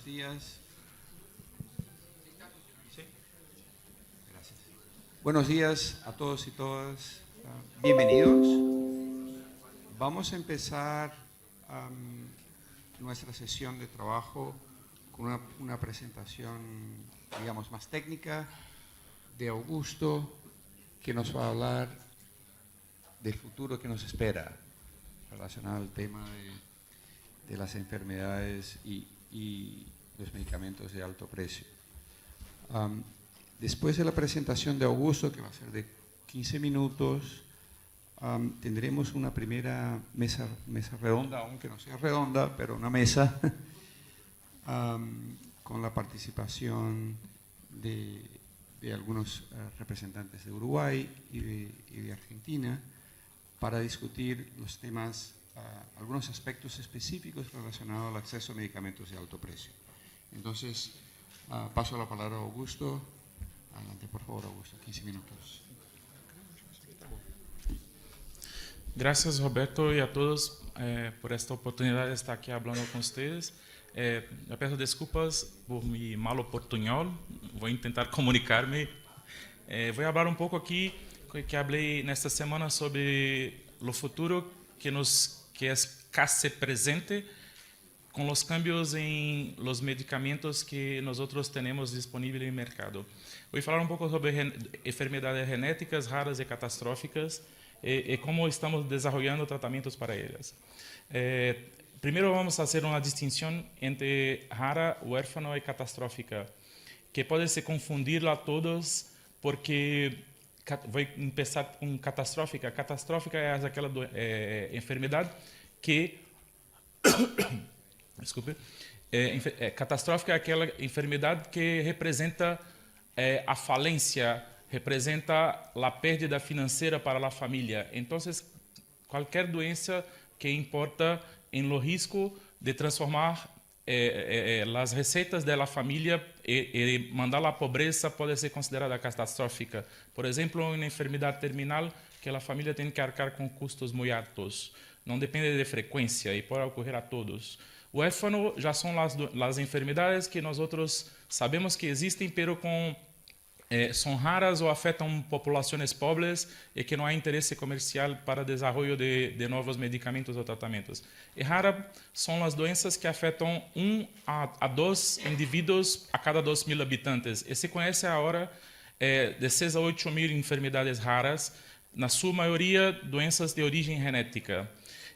Buenos días. Sí. Gracias. Buenos días a todos y todas. Bienvenidos. Vamos a empezar nuestra sesión de trabajo con una presentación, digamos, más técnica de Augusto, que nos va a hablar del futuro que nos espera relacionado al tema de las enfermedades y los medicamentos de alto precio. Después de la presentación de Augusto, que va a ser de 15 minutos, tendremos una primera mesa redonda, aunque no sea redonda, pero una mesa con la participación de algunos representantes de Uruguay y de Argentina para discutir los temas, algunos aspectos específicos relacionados al acceso a medicamentos de alto precio. Entonces, paso la palabra a Augusto. Adelante, por favor, Augusto, 15 minutos. Gracias, Roberto, y a todos por esta oportunidad de estar aquí hablando con ustedes. Eu peço desculpas por mi malo portuñol, vou tentar comunicar-me. Vou falar um pouco aqui, que falei nesta semana sobre o futuro que é casi presente com os cambios em los medicamentos que nós temos disponíveis no mercado. Vou falar um pouco sobre enfermedades genéticas raras e catastróficas e como estamos desenvolvendo tratamentos para elas. Primeiro vamos fazer uma distinção entre rara, huérfana e catastrófica, que pode se confundir a todos, porque vou começar com catastrófica. Catastrófica é aquela enfermidade que desculpe, catastrófica é aquela enfermidade que representa a falência, representa a perda financeira para a família. Então, qualquer doença que importa em lo risco de transformar as receitas da família e mandar à pobreza pode ser considerada catastrófica. Por exemplo, uma enfermidade terminal que a família tem que arcar com custos muito altos. Não depende de frequência e pode ocorrer a todos. O huérfano já são as enfermidades que nós sabemos que existem, pero são raras ou afetam populações pobres e que não há interesse comercial para o desenvolvimento de novos medicamentos ou tratamentos. E raras são as doenças que afetam 1 a 2 indivíduos a cada 2.000 habitantes. E se conhece agora de 6 a 8 mil enfermidades raras, na sua maioria doenças de origem genética.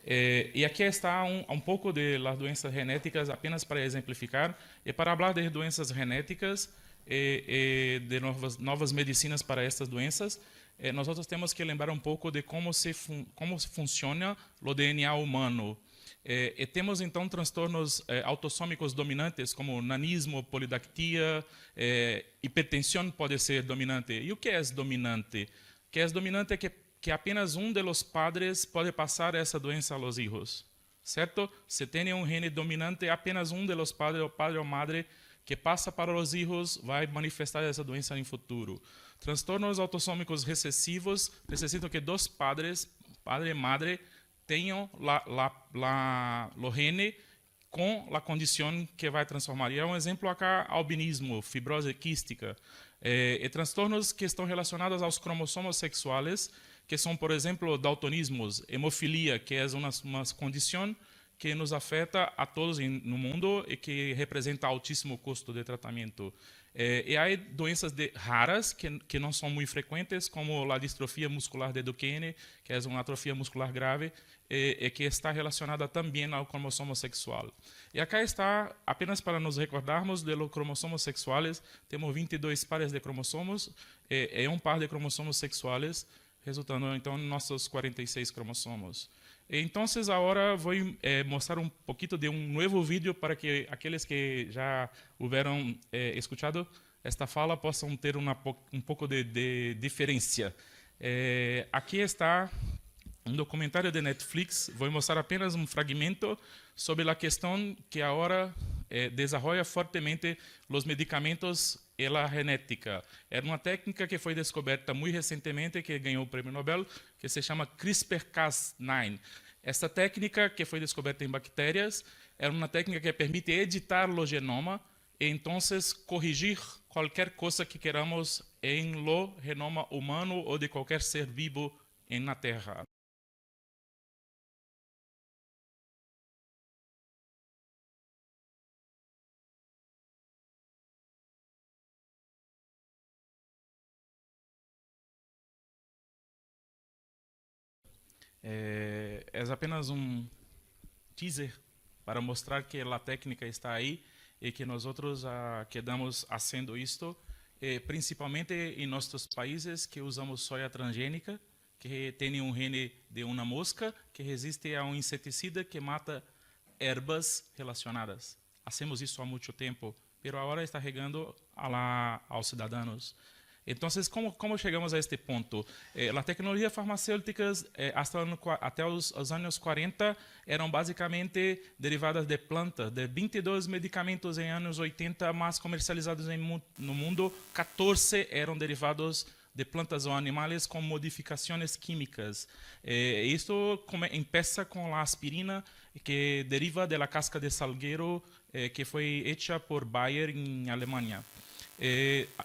E aqui está um pouco de las doenças genéticas, apenas para exemplificar. E para falar de doenças genéticas, de novas medicinas para estas doenças, nós temos que lembrar um pouco de como funciona o DNA humano. E temos então transtornos autossômicos dominantes como nanismo, polidactia, hipertensão pode ser dominante. E o que é dominante? O que é dominante é que apenas um dos padres pode passar essa doença aos filhos, certo? Se tem um gene dominante, apenas um dos padres, o padre ou madre, que passa para os filhos, vai manifestar essa doença no futuro. Transtornos autossômicos recessivos necessitam que dois padres, padre e madre, tenham o gene com a condição que vai transformar. E é um exemplo acá, albinismo, fibrose quística, e transtornos que estão relacionados aos cromossomos sexuais, que são, por exemplo, daltonismos, hemofilia, que é uma condição que nos afeta a todos no mundo e que representa altíssimo custo de tratamento. E há doenças raras que não são muito frequentes, como a distrofia muscular de Duchenne, que é uma atrofia muscular grave e que está relacionada também ao cromossomo sexual. E acá está, apenas para nos recordarmos de los cromossomos sexuais, temos 22 pares de cromossomos e um par de cromossomos sexuais, resultando então em nossos 46 cromossomos. Então, agora vou mostrar um pouquinho de um novo vídeo para que aqueles que já houveram escutado esta fala possam ter um pouco de diferença. Aqui está um documentário de Netflix. Vou mostrar apenas um fragmento sobre a questão que agora desenvolve fortemente os medicamentos e a genética. Era uma técnica que foi descoberta muito recentemente, que ganhou o prêmio Nobel, que se chama CRISPR-Cas9. Esta técnica, que foi descoberta em bactérias, é uma técnica que permite editar o genoma e então corrigir qualquer coisa que queramos em lo genoma humano ou de qualquer ser vivo na Terra. É apenas teaser para mostrar que a técnica está aí e que nós outros quedamos fazendo isto, principalmente em nossos países que usamos soja transgênica, que tem gene de uma mosca que resiste a inseticida que mata ervas relacionadas. Hacemos isso há muito tempo, mas agora está chegando aos cidadãos. Então, como chegamos a este ponto? As tecnologias farmacêuticas, até os anos 40, eram basicamente derivadas de plantas. De 22 medicamentos em anos 80 mais comercializados no mundo, 14 eram derivados de plantas ou animais com modificações químicas. Isto começa com a aspirina, que deriva da casca de salgueiro, que foi hecha por Bayer em Alemanha.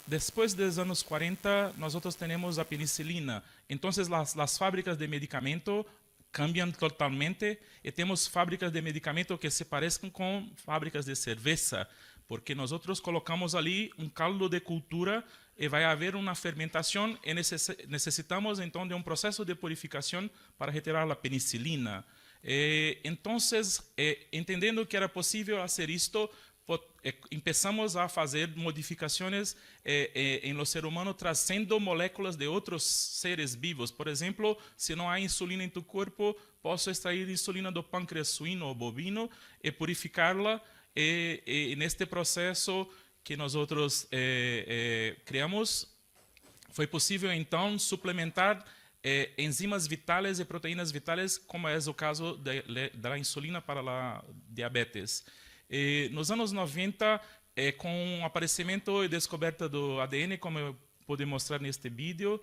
Depois dos anos 40, nós temos a penicilina. Então, as fábricas de medicamento cambiam totalmente e temos fábricas de medicamento que se parecem com fábricas de cerveja, porque nós colocamos ali caldo de cultura e vai haver uma fermentação e necessitamos então de processo de purificação para retirar a penicilina. Então, entendendo que era possível fazer isto, começamos a fazer modificações no ser humano, trazendo moléculas de outros seres vivos. Por exemplo, se não há insulina em tu corpo, posso extrair insulina do pâncreas suíno ou bovino e purificá-la. E neste processo que nós criamos, foi possível então suplementar enzimas vitais e proteínas vitais, como é o caso da insulina para a diabetes. Nos anos 90, com o aparecimento e descoberta do ADN, como eu pude mostrar neste vídeo,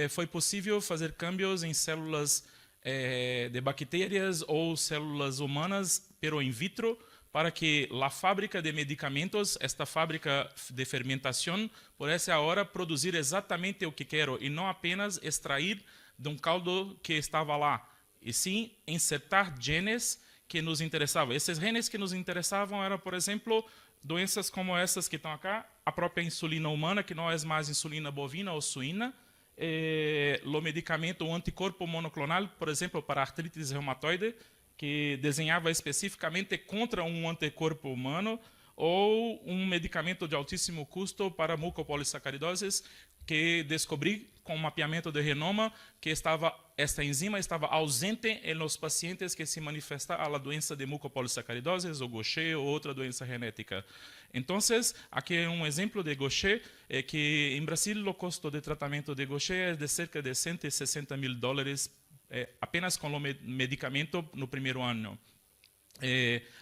foi possível fazer cambios em células de bactérias ou células humanas, pero in vitro, para que a fábrica de medicamentos, esta fábrica de fermentação, pudesse agora produzir exatamente o que quero e não apenas extrair de caldo que estava lá, e sim insertar genes que nos interessavam. Esses genes que nos interessavam eram, por exemplo, doenças como essas que estão aqui, a própria insulina humana, que não é mais insulina bovina ou suína, o medicamento, o anticorpo monoclonal, por exemplo, para artrite reumatoide, que desenhava especificamente contra um anticorpo humano, ou medicamento de altíssimo custo para mucopolissacaridoses, que descobri com o mapeamento de genoma que esta enzima estava ausente nos pacientes que se manifestavam a doença de mucopolissacaridoses, ou Gaucher, ou outra doença genética. Então, aqui é exemplo de Gaucher, que em Brasil o custo de tratamento de Gaucher é de cerca de $160 mil, apenas com o medicamento no primeiro ano.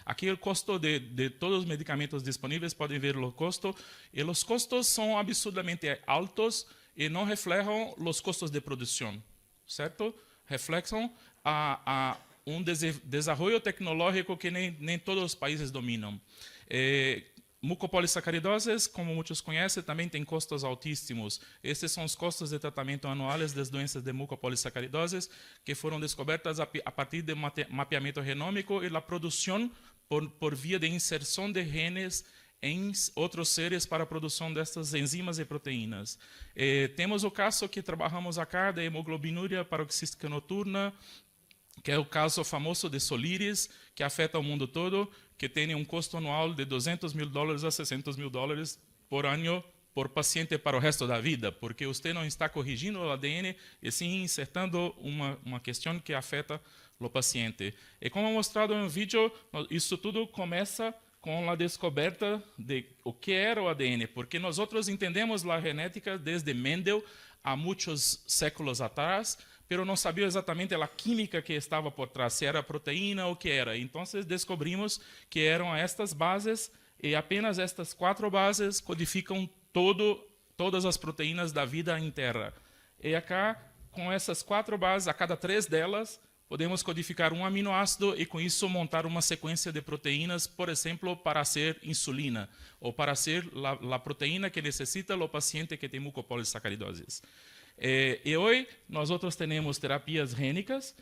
Aqui o custo de todos os medicamentos disponíveis, podem ver o custo, e os custos são absurdamente altos e não refletem os custos de produção, certo? Refletem a desenvolvimento tecnológico que nem todos os países dominam. Mucopolissacaridoses, como muitos conhecem, também tem custos altíssimos. Esses são os custos de tratamento anuais das doenças de mucopolissacaridoses que foram descobertas a partir de mapeamento genômico e a produção por via de inserção de genes em outros seres para a produção destas enzimas e proteínas. Temos o caso que trabalhamos acá de hemoglobinúria paroxística noturna, que é o caso famoso de Soliris, que afeta o mundo todo, que tem custo anual de $200 mil a $600 mil por ano por paciente para o resto da vida, porque você não está corrigindo o ADN, e sim insertando uma questão que afeta o paciente. E como mostrado no vídeo, isso tudo começa com a descoberta de o que era o ADN, porque nós entendemos a genética desde Mendel há muitos séculos atrás, pero não sabia exatamente a química que estava por trás, se era proteína ou o que era. Então, descobrimos que eram estas bases, e apenas estas 4 bases codificam todas as proteínas da vida em Terra. E acá, com essas 4 bases, a cada 3 delas, podemos codificar um aminoácido e, com isso, montar uma sequência de proteínas, por exemplo, para ser insulina, ou para ser a proteína que necessita o paciente que tem mucopolissacaridoses. E hoje, nós temos terapias génicas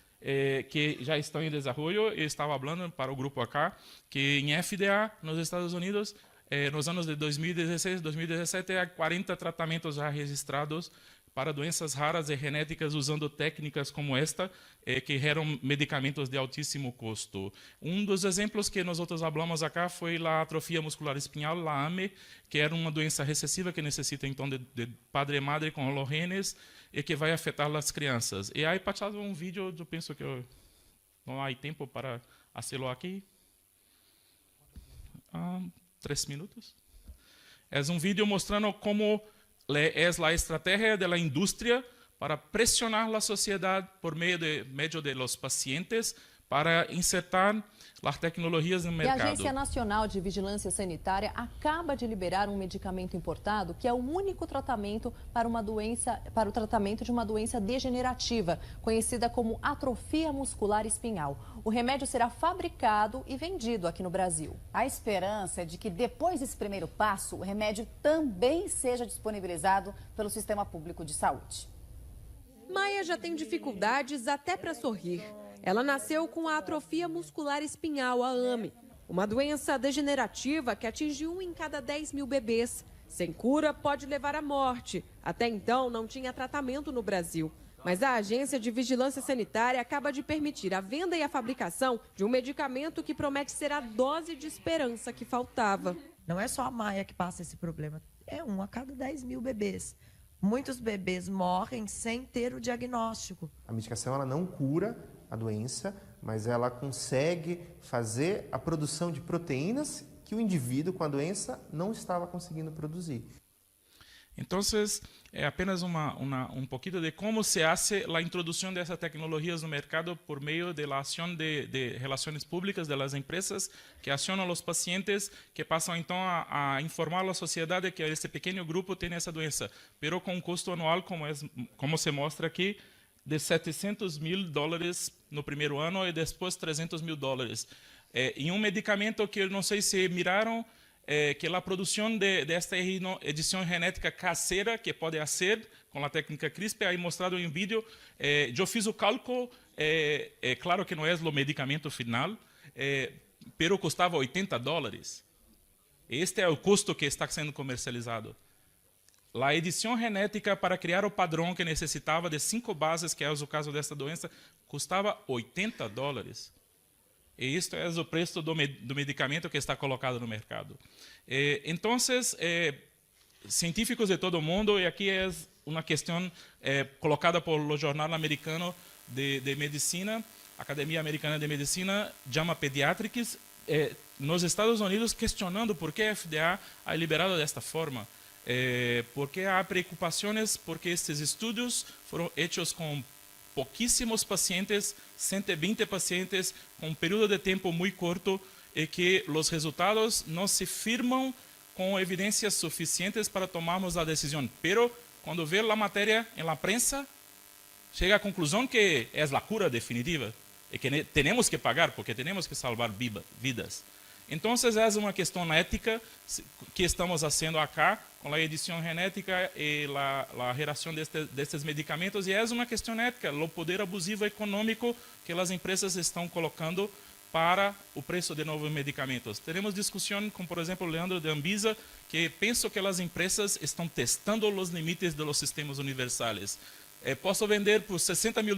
que já estão em desenvolvimento. Eu estava falando para o grupo acá que em FDA, nos Estados Unidos, nos anos de 2016, 2017, há 40 tratamentos já registrados para doenças raras e genéticas usando técnicas como esta, que eram medicamentos de altíssimo custo. Um dos exemplos que nós falamos acá foi a atrofia muscular espinhal, a AME, que era uma doença recessiva que necessita então de padre e madre com hologenes e que vai afetar as crianças. E aí passado um vídeo, eu penso que não há tempo para fazê-lo aqui. 3 minutos. É um vídeo mostrando como é a estratégia da indústria para pressionar a sociedade por meio de los pacientes para insertar as tecnologias no mercado. E a Agência Nacional de Vigilância Sanitária acaba de liberar um medicamento importado que é o único tratamento para o tratamento de uma doença degenerativa, conhecida como atrofia muscular espinhal. O remédio será fabricado e vendido aqui no Brasil. A esperança é de que depois desse primeiro passo, o remédio também seja disponibilizado pelo Sistema Público de Saúde. Maia já tem dificuldades até para sorrir. Ela nasceu com a atrofia muscular espinhal, a AME, uma doença degenerativa que atinge 1 em cada 10 mil bebês. Sem cura, pode levar à morte. Até então, não tinha tratamento no Brasil. Mas a Agência de Vigilância Sanitária acaba de permitir a venda e a fabricação de um medicamento que promete ser a dose de esperança que faltava. Não é só a Maia que passa esse problema, é 1 a cada 10 mil bebês. Muitos bebês morrem sem ter o diagnóstico. A medicação ela não cura a doença, mas ela consegue fazer a produção de proteínas que o indivíduo com a doença não estava conseguindo produzir. Então, é apenas um pouquinho de como se faz a introdução dessas tecnologias no mercado por meio da ação de relações públicas das empresas que acionam os pacientes, que passam então a informar a sociedade que esse pequeno grupo tem essa doença, mas com um custo anual, como se mostra aqui, de $700 mil no primeiro ano e depois $300 mil. Em um medicamento que eu não sei se miraram, que a produção desta edição genética caseira que pode fazer com a técnica CRISPR, aí mostrado em vídeo, eu fiz o cálculo, claro que não é o medicamento final, mas custava $80. Este é o custo que está sendo comercializado. A edição genética para criar o padrão que necessitava de 5 bases, que é o caso desta doença, custava $80. E isto é o preço do medicamento que está colocado no mercado. Então, científicos de todo o mundo, e aqui é uma questão colocada pelo jornal americano de medicina, Academia Americana de Medicina, JAMA Pediatrics, nos Estados Unidos, questionando por que a FDA ha liberado desta forma. Porque há preocupações, porque estes estudos foram feitos com pouquíssimos pacientes, 120 pacientes, com um período de tempo muito curto, e que os resultados não se firmam com evidências suficientes para tomarmos a decisão. Pero, quando vê a matéria em la prensa, chega à conclusão que é a cura definitiva e que temos que pagar, porque temos que salvar vidas. Então, é uma questão ética que estamos fazendo acá, com a edição genética e a geração destes medicamentos, e é uma questão ética, o poder abusivo econômico que as empresas estão colocando para o preço de novos medicamentos. Teremos discussão com, por exemplo, o Leandro de Anvisa, que penso que as empresas estão testando os limites dos sistemas universais. Posso vender por $60 mil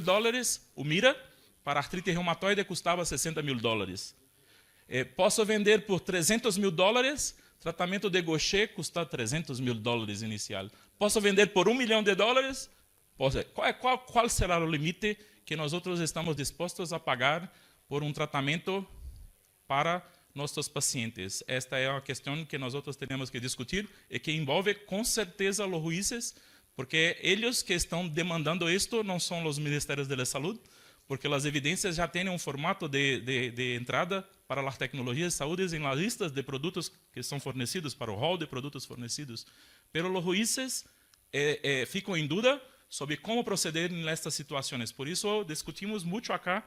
o Mira, para artrite reumatoide custava $60 mil. Posso vender por $300 mil, tratamento de Gaucher custa $300 mil inicial. Posso vender por $1 milhão? Qual será o limite que nós estamos dispostos a pagar por um tratamento para nossos pacientes? Esta é uma questão que nós temos que discutir e que envolve com certeza os juízes, porque eles que estão demandando isto não são os ministérios da saúde, porque as evidências já têm um formato de entrada para as tecnologias de saúde em las listas de produtos que são fornecidos, para o hall de produtos fornecidos. Pero os juízes ficam em dúvida sobre como proceder nestas situações. Por isso, discutimos muito acá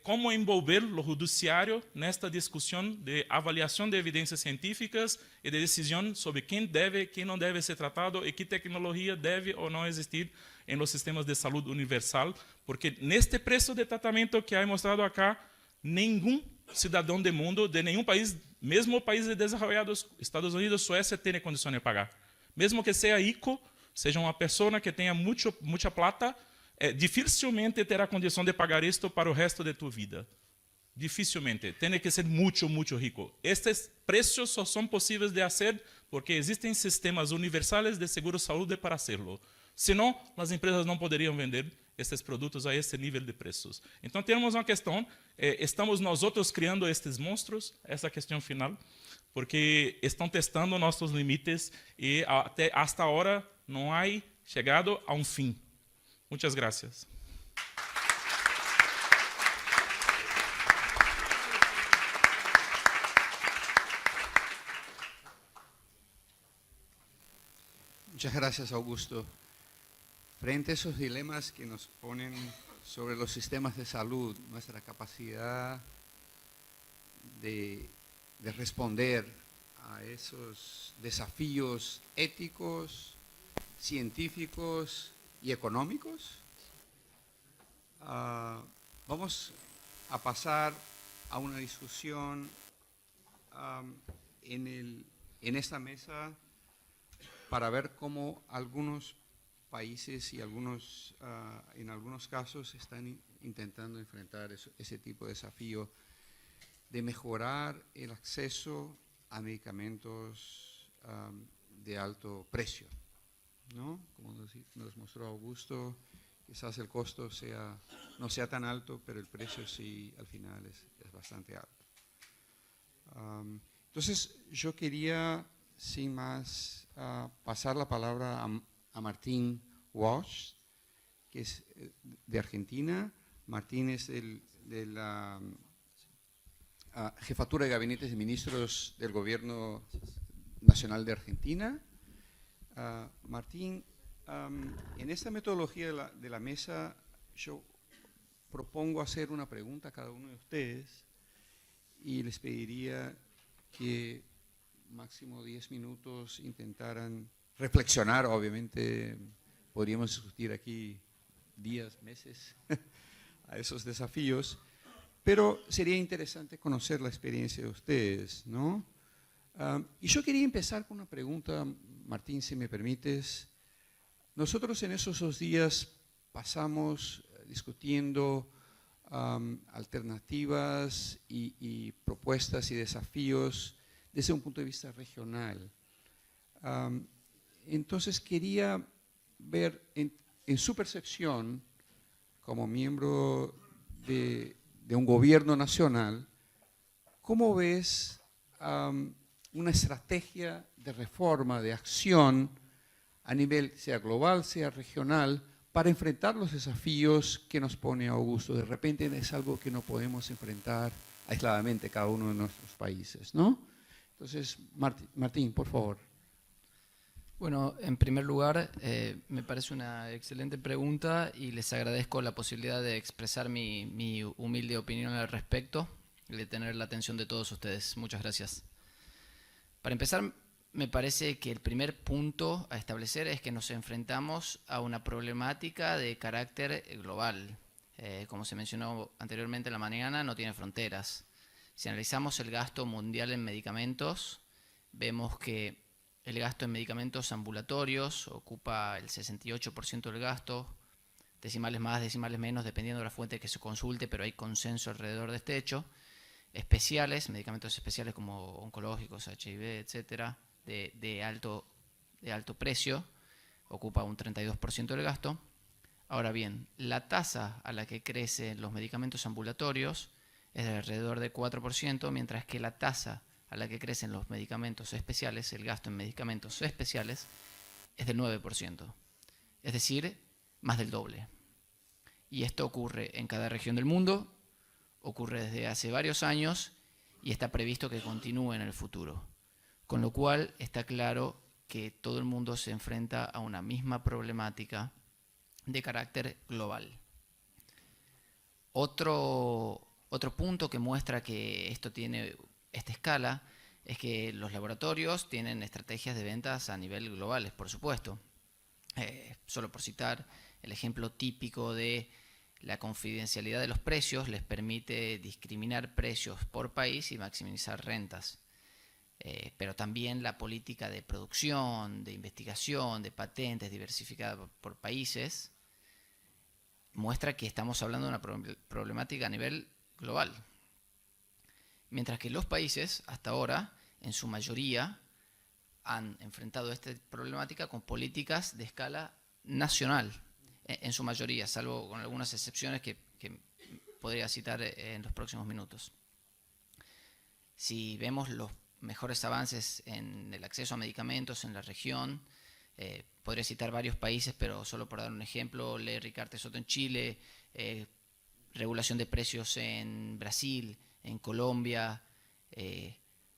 como envolver o judiciário nesta discussão de avaliação de evidências científicas e de decisão sobre quem deve, quem não deve ser tratado e que tecnologia deve ou não existir em los sistemas de saúde universal, porque neste preço de tratamento que é mostrado acá, nenhum cidadão do mundo, de nenhum país, mesmo países desenvolvidos, Estados Unidos, Suécia, tem condição de pagar. Mesmo que seja rico, seja uma pessoa que tenha muita plata, dificilmente terá condição de pagar isto para o resto de tua vida. Dificilmente. Tem que ser muito, muito rico. Estes preços só são possíveis de fazer porque existem sistemas universais de seguro-saúde para hacerlo. Senão, as empresas não poderiam vender estes produtos a esse nível de preços. Então, temos uma questão. Estamos nós outros criando estes monstros, essa questão final, porque estão testando nossos limites e até esta hora não há chegado a um fim. Muchas gracias. Muchas gracias, Augusto. Frente a esos dilemas que nos ponen sobre los sistemas de salud, nuestra capacidad de responder a esos desafíos éticos, científicos y económicos, vamos a pasar a una discusión en esta mesa para ver cómo algunos países y en algunos casos están intentando enfrentar ese tipo de desafío de mejorar el acceso a medicamentos de alto precio, ¿no? Como nos mostró Augusto, quizás el costo no sea tan alto, pero el precio sí al final es bastante alto. Entonces yo quería, sin más, pasar la palabra a Martín Walsh, que es de Argentina. Martín es de la Jefatura de Gabinetes de Ministros del Gobierno Nacional de Argentina. Martín, en esta metodología de la mesa, yo propongo hacer una pregunta a cada uno de ustedes y les pediría que máximo 10 minutos intentaran reflexionar. Obviamente podríamos discutir aquí días, meses a esos desafíos, pero sería interesante conocer la experiencia de ustedes, ¿no? Y yo quería empezar con una pregunta, Martín, si me permites. Nosotros en esos 2 días pasamos discutiendo alternativas y propuestas y desafíos desde un punto de vista regional. Entonces quería ver en su percepción, como miembro de un gobierno nacional, ¿cómo ves una estrategia de reforma, de acción a nivel sea global, sea regional, para enfrentar los desafíos que nos pone Augusto? De repente es algo que no podemos enfrentar aisladamente cada uno de nuestros países, ¿no? Entonces, Martín, por favor. Bueno, en primer lugar, me parece una excelente pregunta y les agradezco la posibilidad de expresar mi humilde opinión al respecto y de tener la atención de todos ustedes. Muchas gracias. Para empezar, me parece que el primer punto a establecer es que nos enfrentamos a una problemática de carácter global. Como se mencionó anteriormente en la mañana, no tiene fronteras. Si analizamos el gasto mundial en medicamentos, vemos que el gasto en medicamentos ambulatorios ocupa el 68% del gasto, decimales más, decimales menos, dependiendo de la fuente que se consulte, pero hay consenso alrededor de este hecho. Especiales, medicamentos especiales como oncológicos, HIV, etcétera, de alto precio, ocupa un 32% del gasto. Ahora bien, la tasa a la que crecen los medicamentos ambulatorios es de alrededor de 4%, mientras que la tasa a la que crecen los medicamentos especiales, el gasto en medicamentos especiales, es del 9%. Es decir, más del doble. Y esto ocurre en cada región del mundo, ocurre desde hace varios años y está previsto que continúe en el futuro. Con lo cual está claro que todo el mundo se enfrenta a una misma problemática de carácter global. Otro punto que muestra que esto tiene esta escala es que los laboratorios tienen estrategias de ventas a nivel globales, por supuesto. Solo por citar, el ejemplo típico de la confidencialidad de los precios les permite discriminar precios por país y maximizar rentas. Pero también la política de producción, de investigación, de patentes diversificada por países muestra que estamos hablando de una problemática a nivel global. Mientras que los países, hasta ahora, en su mayoría, han enfrentado esta problemática con políticas de escala nacional, en su mayoría, salvo con algunas excepciones que podría citar en los próximos minutos. Si vemos los mejores avances en el acceso a medicamentos en la región, podría citar varios países, pero solo por dar un ejemplo, Ley Ricardo Soto en Chile, regulación de precios en Brasil, en Colombia,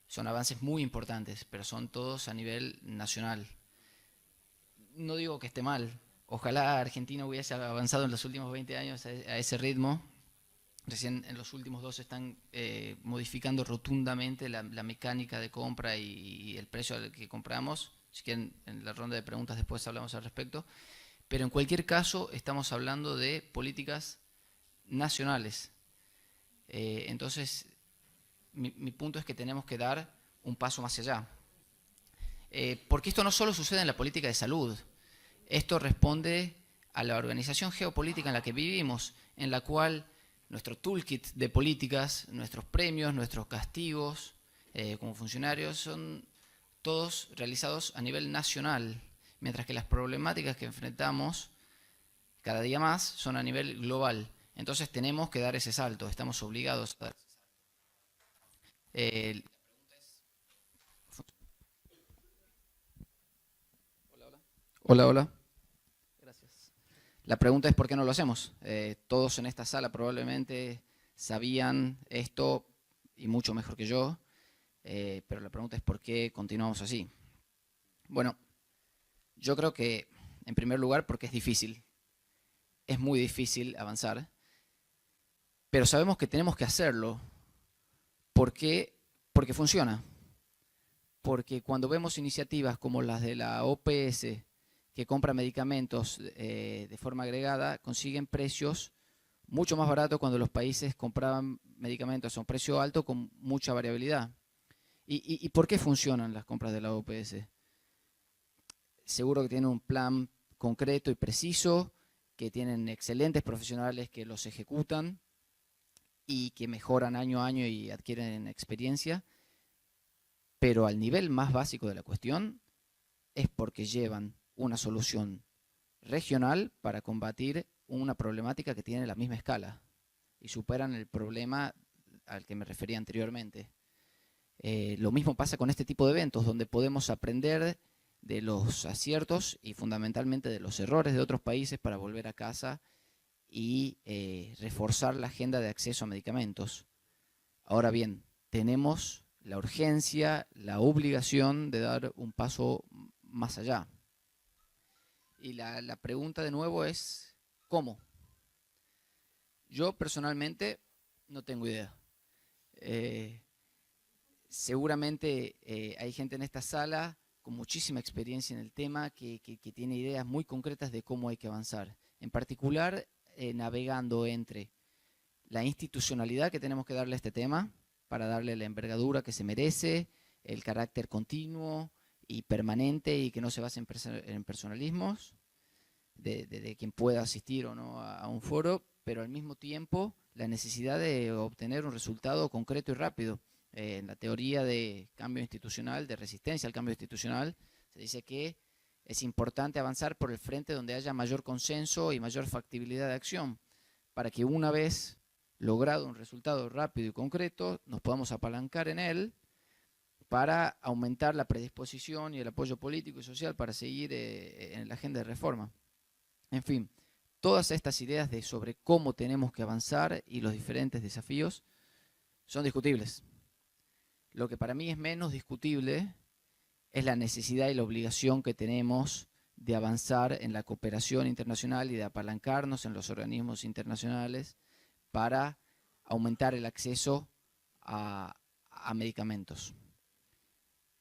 son avances muy importantes, pero son todos a nivel nacional. No digo que esté mal, ojalá Argentina hubiese avanzado en los últimos 20 años a ese ritmo. Recién en los últimos 2 están modificando rotundamente la mecánica de compra y el precio al que compramos. Si quieren, en la ronda de preguntas después hablamos al respecto. Pero en cualquier caso estamos hablando de políticas nacionales. Entonces, mi punto es que tenemos que dar un paso más allá. Porque esto no solo sucede en la política de salud. Esto responde a la organización geopolítica en la que vivimos, en la cual nuestro toolkit de políticas, nuestros premios, nuestros castigos como funcionarios son todos realizados a nivel nacional, mientras que las problemáticas que enfrentamos cada día más son a nivel global. Entonces tenemos que dar ese salto, estamos obligados a dar ese salto. Hola. Gracias. La pregunta es ¿por qué no lo hacemos? Todos en esta sala probablemente sabían esto y mucho mejor que yo, pero la pregunta es ¿por qué continuamos así? Bueno, yo creo que en primer lugar porque es difícil. Es muy difícil avanzar, pero sabemos que tenemos que hacerlo porque funciona. Porque cuando vemos iniciativas como las de la OPS, que compra medicamentos de forma agregada, consiguen precios mucho más baratos cuando los países compraban medicamentos a un precio alto con mucha variabilidad. ¿Y por qué funcionan las compras de la OPS? Seguro que tienen un plan concreto y preciso, que tienen excelentes profesionales que los ejecutan y que mejoran año a año y adquieren experiencia, pero al nivel más básico de la cuestión es porque llevan una solución regional para combatir una problemática que tiene la misma escala y superan el problema al que me refería anteriormente. Lo mismo pasa con este tipo de eventos, donde podemos aprender de los aciertos y fundamentalmente de los errores de otros países para volver a casa y reforzar la agenda de acceso a medicamentos. Ahora bien, tenemos la urgencia, la obligación de dar un paso más allá. Y la pregunta de nuevo es, ¿cómo? Yo personalmente no tengo idea. Seguramente hay gente en esta sala con muchísima experiencia en el tema que tiene ideas muy concretas de cómo hay que avanzar. En particular, navegando entre la institucionalidad que tenemos que darle a este tema para darle la envergadura que se merece, el carácter continuo y permanente y que no se base en personalismos de quien pueda asistir o no a un foro, pero al mismo tiempo la necesidad de obtener un resultado concreto y rápido. En la teoría de cambio institucional, de resistencia al cambio institucional, se dice que es importante avanzar por el frente donde haya mayor consenso y mayor factibilidad de acción, para que una vez logrado un resultado rápido y concreto, nos podamos apalancar en él para aumentar la predisposición y el apoyo político y social para seguir en la agenda de reforma. En fin, todas estas ideas sobre cómo tenemos que avanzar y los diferentes desafíos son discutibles. Lo que para mí es menos discutible es la necesidad y la obligación que tenemos de avanzar en la cooperación internacional y de apalancarnos en los organismos internacionales para aumentar el acceso a medicamentos.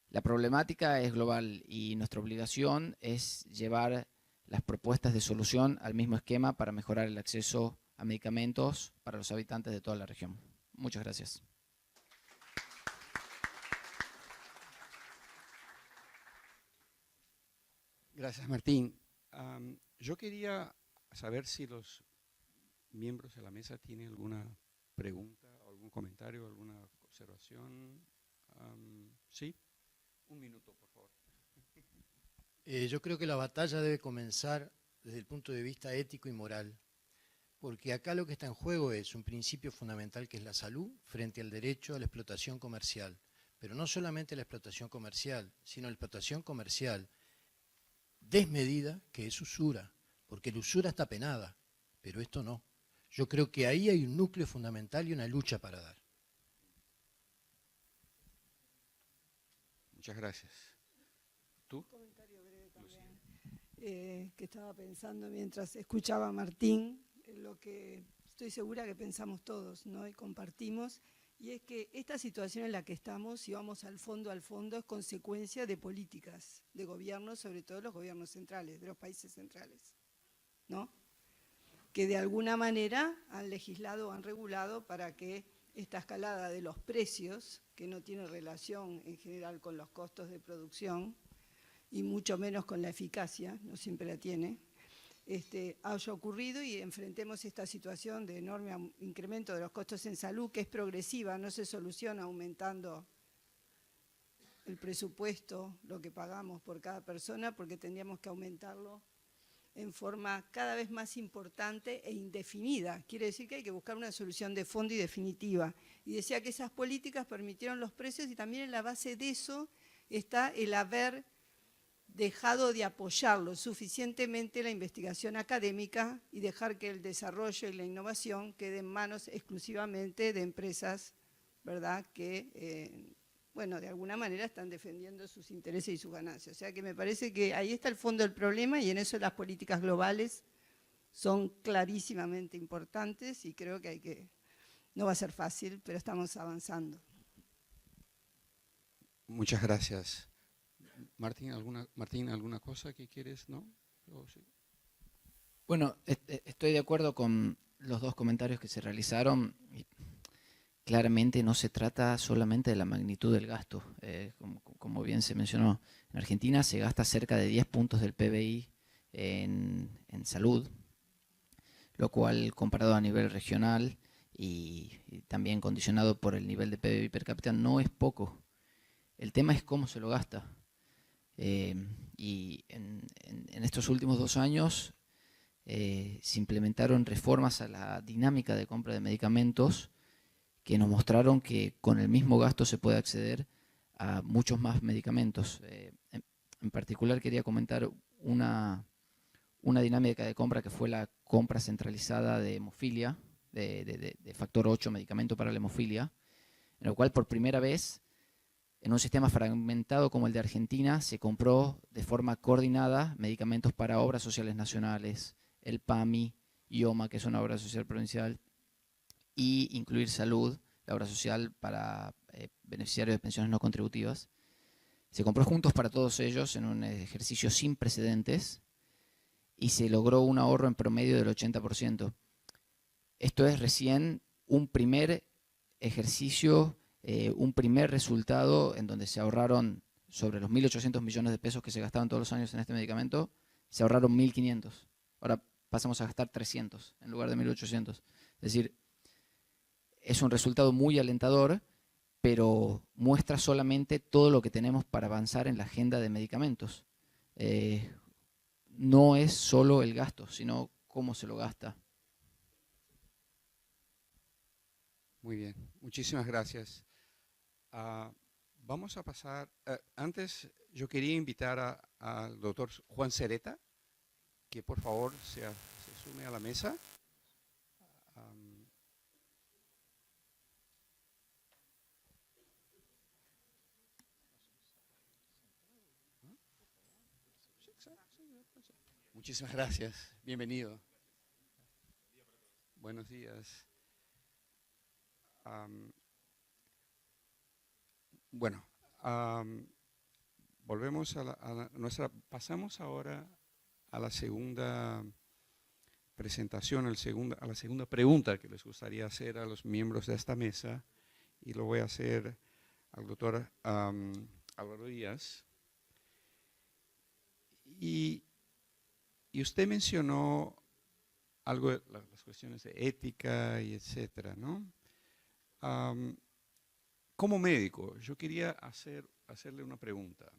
La problemática es global y nuestra obligación es llevar las propuestas de solución al mismo esquema para mejorar el acceso a medicamentos para los habitantes de toda la región. Muchas gracias. Gracias, Martín. Yo quería saber si los miembros de la mesa tienen alguna pregunta, algún comentario, alguna observación. ¿Sí? Un minuto, por favor. Yo creo que la batalla debe comenzar desde el punto de vista ético y moral, porque acá lo que está en juego es un principio fundamental que es la salud frente al derecho a la explotación comercial, pero no solamente la explotación comercial, sino la explotación comercial desmedida, que es usura, porque la usura está penada, pero esto no. Yo creo que ahí hay un núcleo fundamental y una lucha para dar. Muchas gracias. ¿Tú? Un comentario breve también, que estaba pensando mientras escuchaba a Martín, lo que estoy segura que pensamos todos, ¿no? Y compartimos, y es que esta situación en la que estamos, si vamos al fondo, es consecuencia de políticas de gobierno, sobre todo los gobiernos centrales, de los países centrales, ¿no? Que de alguna manera han legislado o han regulado para que esta escalada de los precios, que no tiene relación en general con los costos de producción, y mucho menos con la eficacia, no siempre la tiene, haya ocurrido y enfrentemos esta situación de enorme incremento de los costos en salud, que es progresiva, no se soluciona aumentando el presupuesto, lo que pagamos por cada persona, porque tendríamos que aumentarlo en forma cada vez más importante e indefinida. Quiere decir que hay que buscar una solución de fondo y definitiva. Y decía que esas políticas permitieron los precios y también en la base de eso está el haber dejado de apoyarlo suficientemente la investigación académica y dejar que el desarrollo y la innovación quede en manos exclusivamente de empresas, ¿verdad?, que bueno, de alguna manera están defendiendo sus intereses y sus ganancias. O sea que me parece que ahí está el fondo del problema y en eso las políticas globales son clarísimamente importantes y creo que no va a ser fácil, pero estamos avanzando. Muchas gracias. Martín, ¿alguna cosa que quieres? ¿No? Sí. Bueno, estoy de acuerdo con los dos comentarios que se realizaron. Claramente no se trata solamente de la magnitud del gasto. Como bien se mencionó, en Argentina se gasta cerca de 10 puntos del PBI en salud, lo cual comparado a nivel regional y también condicionado por el nivel de PBI per cápita no es poco. El tema es cómo se lo gasta. Y en estos últimos 2 años se implementaron reformas a la dinámica de compra de medicamentos que nos mostraron que con el mismo gasto se puede acceder a muchos más medicamentos. En particular quería comentar una dinámica de compra que fue la compra centralizada de hemofilia, de factor 8, medicamento para la hemofilia, en lo cual por primera vez en un sistema fragmentado como el de Argentina se compró de forma coordinada medicamentos para obras sociales nacionales, el PAMI, IOMA, que es una obra social provincial, y incluir salud, la obra social para beneficiarios de pensiones no contributivas. Se compró juntos para todos ellos en un ejercicio sin precedentes y se logró un ahorro en promedio del 80%. Esto es recién un primer ejercicio, un primer resultado en donde se ahorraron sobre los 1.800 millones de pesos que se gastaban todos los años en este medicamento, se ahorraron 1.500. Ahora pasamos a gastar 300 en lugar de 1.800. Es decir, es un resultado muy alentador, pero muestra solamente todo lo que tenemos para avanzar en la agenda de medicamentos. No es solo el gasto, sino cómo se lo gasta. Muy bien, muchísimas gracias. Vamos a pasar, antes yo quería invitar al doctor Juan Cereta, que por favor se sume a la mesa. Muchísimas gracias, bienvenido. Buenos días. Bueno, volvemos a nuestra, pasamos ahora a la segunda presentación, a la segunda pregunta que les gustaría hacer a los miembros de esta mesa, y lo voy a hacer al doctor Álvaro Díaz. Y usted mencionó algo de las cuestiones de ética y etcétera, ¿no? Como médico, yo quería hacerle una pregunta.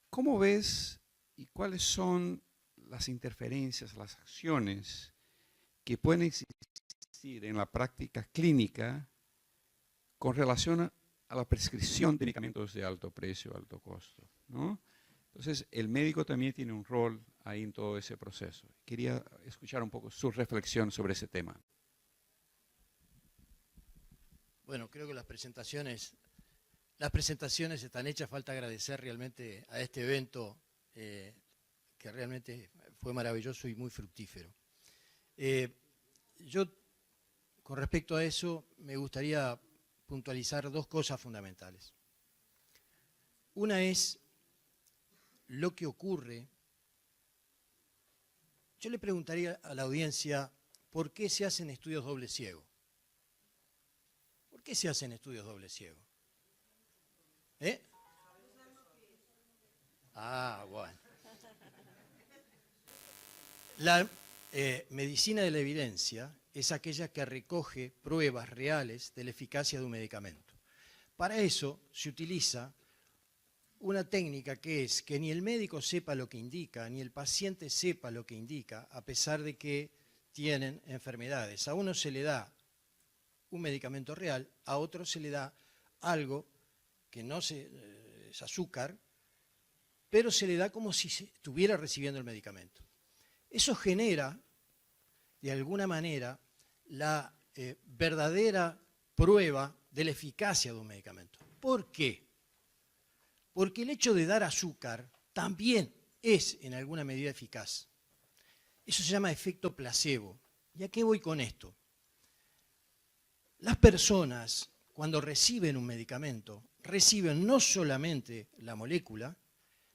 ¿Cómo ves y cuáles son las interferencias, las acciones que pueden existir en la práctica clínica con relación a la prescripción de medicamentos de alto precio, alto costo, ¿no? Entonces, el médico también tiene un rol ahí en todo ese proceso. Quería escuchar un poco su reflexión sobre ese tema. Bueno, creo que las presentaciones están hechas. Falta agradecer realmente a este evento que realmente fue maravilloso y muy fructífero. Yo, con respecto a eso, me gustaría puntualizar dos cosas fundamentales. Una es lo que ocurre. Yo le preguntaría a la audiencia, ¿por qué se hacen estudios doble ciego? ¿Por qué se hacen estudios doble ciego? Bueno. La medicina de la evidencia es aquella que recoge pruebas reales de la eficacia de un medicamento. Para eso se utiliza una técnica que es que ni el médico sepa lo que indica, ni el paciente sepa lo que indica, a pesar de que tienen enfermedades. A uno se le da un medicamento real, a otro se le da algo que no es azúcar, pero se le da como si se estuviera recibiendo el medicamento. Eso genera, de alguna manera, la verdadera prueba de la eficacia de un medicamento. ¿Por qué? Porque el hecho de dar azúcar también es en alguna medida eficaz. Eso se llama efecto placebo. ¿Y a qué voy con esto? Las personas, cuando reciben un medicamento, reciben no solamente la molécula,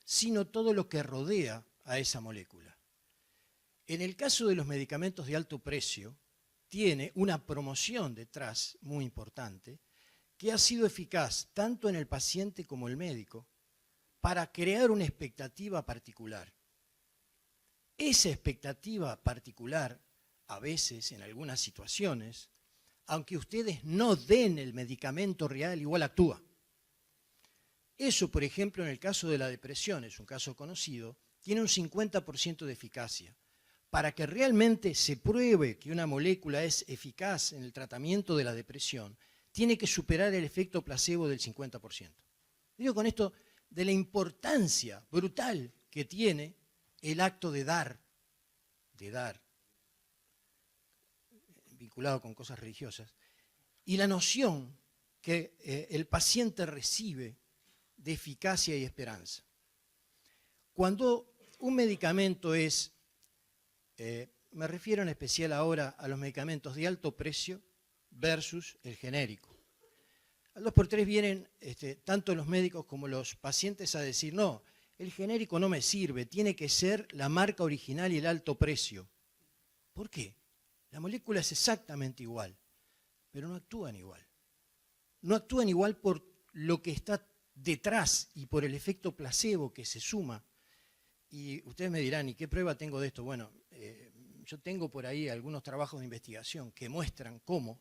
sino todo lo que rodea a esa molécula. En el caso de los medicamentos de alto precio, tiene una promoción detrás muy importante, que ha sido eficaz tanto en el paciente como el médico para crear una expectativa particular. Esa expectativa particular, a veces, en algunas situaciones, aunque ustedes no den el medicamento real, igual actúa. Eso, por ejemplo, en el caso de la depresión, es un caso conocido, tiene un 50% de eficacia. Para que realmente se pruebe que una molécula es eficaz en el tratamiento de la depresión, tiene que superar el efecto placebo del 50%. Digo con esto de la importancia brutal que tiene el acto de dar, vinculado con cosas religiosas, y la noción que el paciente recibe de eficacia y esperanza. Cuando un medicamento es, me refiero en especial ahora a los medicamentos de alto precio versus el genérico. Al 2x3 vienen tanto los médicos como los pacientes a decir, no, el genérico no me sirve, tiene que ser la marca original y el alto precio. ¿Por qué? La molécula es exactamente igual, pero no actúan igual. No actúan igual por lo que está detrás y por el efecto placebo que se suma. Y ustedes me dirán, ¿y qué prueba tengo de esto? Bueno, yo tengo por ahí algunos trabajos de investigación que muestran cómo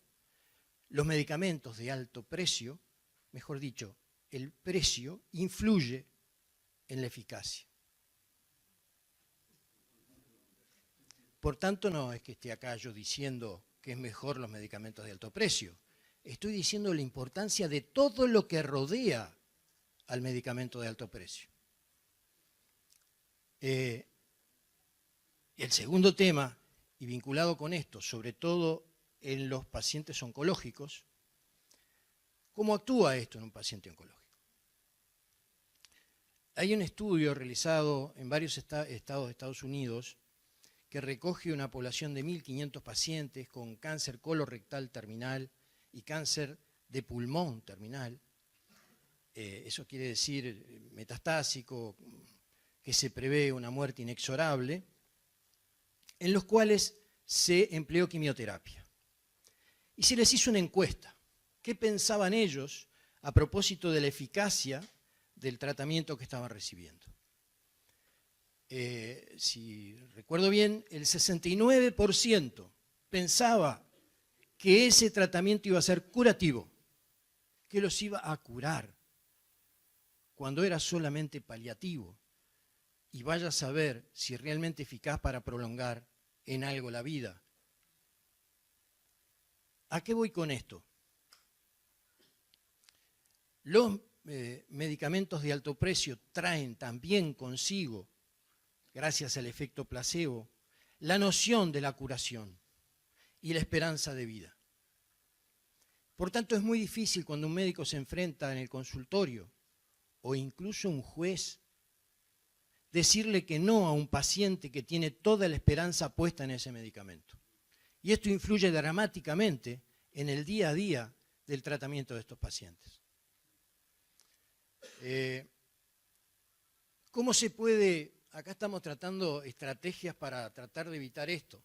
los medicamentos de alto precio, mejor dicho, el precio influye en la eficacia. Por tanto, no es que esté acá yo diciendo que es mejor los medicamentos de alto precio. Estoy diciendo la importancia de todo lo que rodea al medicamento de alto precio. El segundo tema, y vinculado con esto, sobre todo en los pacientes oncológicos, ¿cómo actúa esto en un paciente oncológico? Hay un estudio realizado en varios estados de Estados Unidos que recoge una población de 1.500 pacientes con cáncer colorectal terminal y cáncer de pulmón terminal. Eso quiere decir metastásico, que se prevé una muerte inexorable, en los cuales se empleó quimioterapia. Y se les hizo una encuesta. ¿Qué pensaban ellos a propósito de la eficacia del tratamiento que estaban recibiendo? Si recuerdo bien, el 69% pensaba que ese tratamiento iba a ser curativo, que los iba a curar, cuando era solamente paliativo. Y vaya a saber si es realmente eficaz para prolongar en algo la vida. ¿A qué voy con esto? Los medicamentos de alto precio traen también consigo, gracias al efecto placebo, la noción de la curación y la esperanza de vida. Por tanto, es muy difícil cuando un médico se enfrenta en el consultorio o incluso un juez decirle que no a un paciente que tiene toda la esperanza puesta en ese medicamento. Y esto influye dramáticamente en el día a día del tratamiento de estos pacientes. ¿Cómo se puede? Acá estamos tratando estrategias para tratar de evitar esto.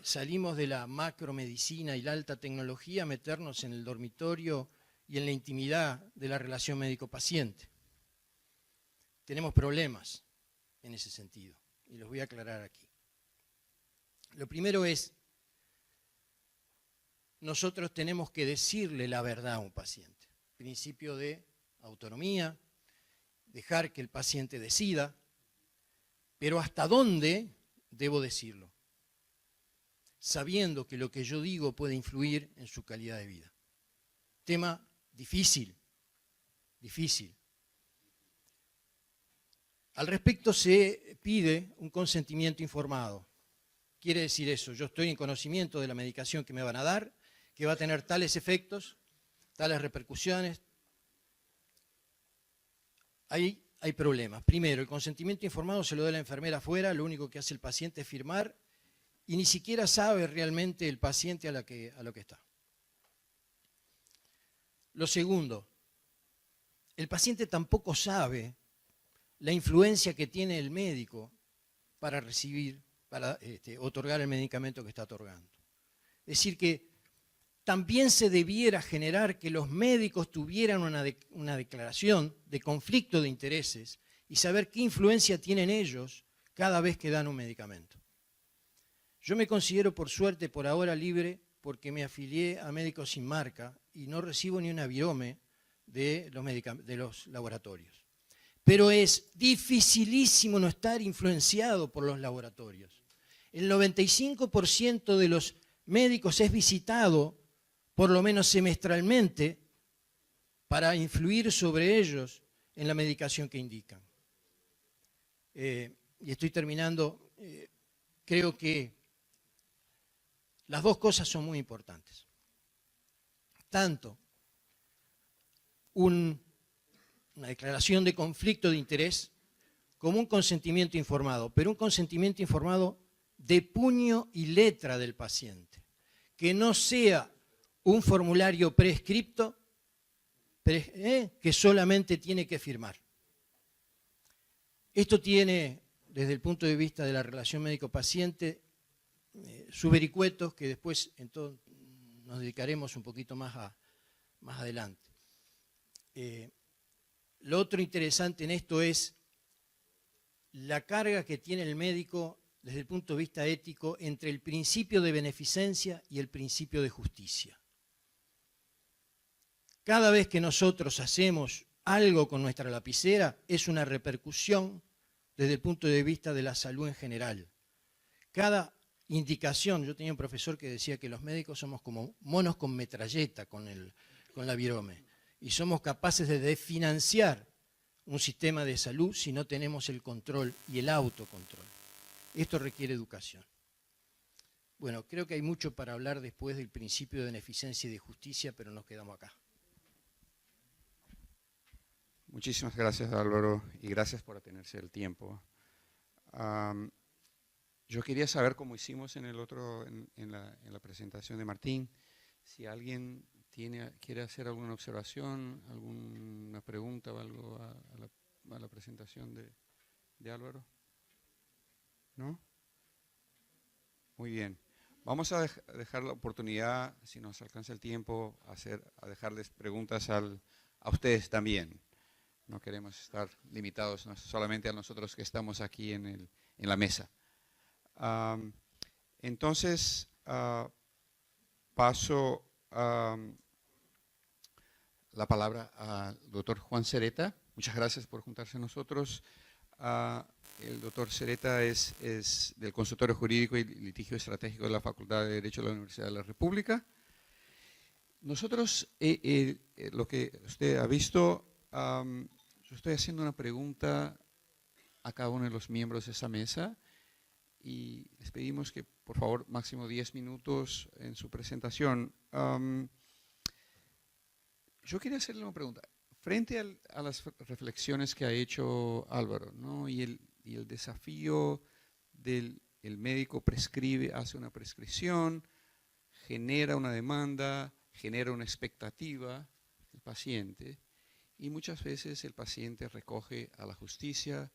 Salimos de la macromedicina y la alta tecnología a meternos en el dormitorio y en la intimidad de la relación médico-paciente. Tenemos problemas en ese sentido y los voy a aclarar aquí. Lo primero es, nosotros tenemos que decirle la verdad a un paciente. Principio de autonomía, dejar que el paciente decida, pero ¿hasta dónde debo decirlo? Sabiendo que lo que yo digo puede influir en su calidad de vida. Tema difícil, difícil. Al respecto se pide un consentimiento informado. Quiere decir eso, yo estoy en conocimiento de la medicación que me van a dar, que va a tener tales efectos, tales repercusiones. Ahí hay problemas. Primero, el consentimiento informado se lo da la enfermera afuera, lo único que hace el paciente es firmar y ni siquiera sabe realmente el paciente a lo que está. Lo segundo, el paciente tampoco sabe la influencia que tiene el médico para otorgar el medicamento que está otorgando. Es decir, que también se debiera generar que los médicos tuvieran una declaración de conflicto de intereses y saber qué influencia tienen ellos cada vez que dan un medicamento. Yo me considero por suerte por ahora libre porque me afilié a Médicos Sin Marca y no recibo ni una virome de los laboratorios. Pero es dificilísimo no estar influenciado por los laboratorios. El 95% de los médicos es visitado por lo menos semestralmente para influir sobre ellos en la medicación que indican. Y estoy terminando. Creo que las dos cosas son muy importantes. Tanto una declaración de conflicto de interés como un consentimiento informado, pero un consentimiento informado de puño y letra del paciente, que no sea un formulario prescripto que solamente tiene que firmar. Esto tiene, desde el punto de vista de la relación médico-paciente, sus vericuetos que después nos dedicaremos un poquito más adelante. Lo otro interesante en esto es la carga que tiene el médico desde el punto de vista ético entre el principio de beneficencia y el principio de justicia. Cada vez que nosotros hacemos algo con nuestra lapicera es una repercusión desde el punto de vista de la salud en general. Cada indicación, yo tenía un profesor que decía que los médicos somos como monos con metralleta con la virome y somos capaces de desfinanciar un sistema de salud si no tenemos el control y el autocontrol. Esto requiere educación. Bueno, creo que hay mucho para hablar después del principio de beneficencia y de justicia, pero nos quedamos acá. Muchísimas gracias, Álvaro, y gracias por atenerse el tiempo. Yo quería saber, como hicimos en la presentación de Martín, si alguien quiere hacer alguna observación, alguna pregunta o algo a la presentación de Álvaro. ¿No? Muy bien. Vamos a dejar la oportunidad, si nos alcanza el tiempo, a dejarles preguntas a ustedes también. No queremos estar limitados solamente a nosotros que estamos aquí en la mesa. Entonces, paso la palabra al doctor Juan Cereta. Muchas gracias por juntarse a nosotros. El doctor Cereta es del Consultorio Jurídico y Litigio Estratégico de la Facultad de Derecho de la Universidad de la República. Nosotros, lo que usted ha visto, yo estoy haciendo una pregunta a cada uno de los miembros de esa mesa y les pedimos que, por favor, máximo 10 minutos en su presentación. Yo quería hacerle una pregunta. Frente a las reflexiones que ha hecho Álvaro, ¿no? y el desafío del médico prescribe, hace una prescripción, genera una demanda, genera una expectativa del paciente, y muchas veces el paciente recoge a la justicia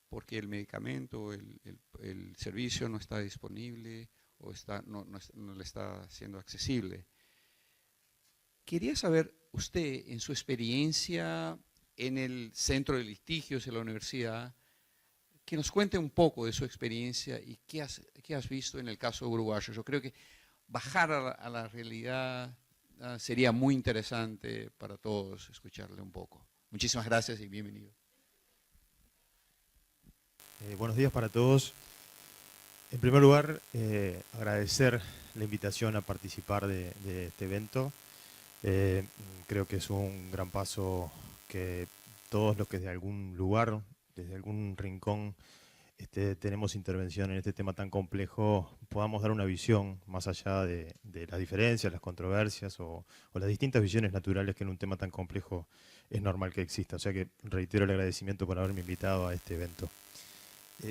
porque el medicamento, el servicio no está disponible o no le está siendo accesible. Quería saber, usted, en su experiencia en el Centro de Litigios de la universidad, que nos cuente un poco de su experiencia y qué has visto en el caso uruguayo. Yo creo que bajar a la realidad sería muy interesante para todos escucharle un poco. Muchísimas gracias y bienvenido. Buenos días para todos. En primer lugar, agradecer la invitación a participar de este evento. Creo que es un gran paso que todos los que desde algún lugar, desde algún rincón, tenemos intervención en este tema tan complejo, podamos dar una visión más allá de las diferencias, las controversias o las distintas visiones naturales que en un tema tan complejo es normal que exista. O sea que reitero el agradecimiento por haberme invitado a este evento.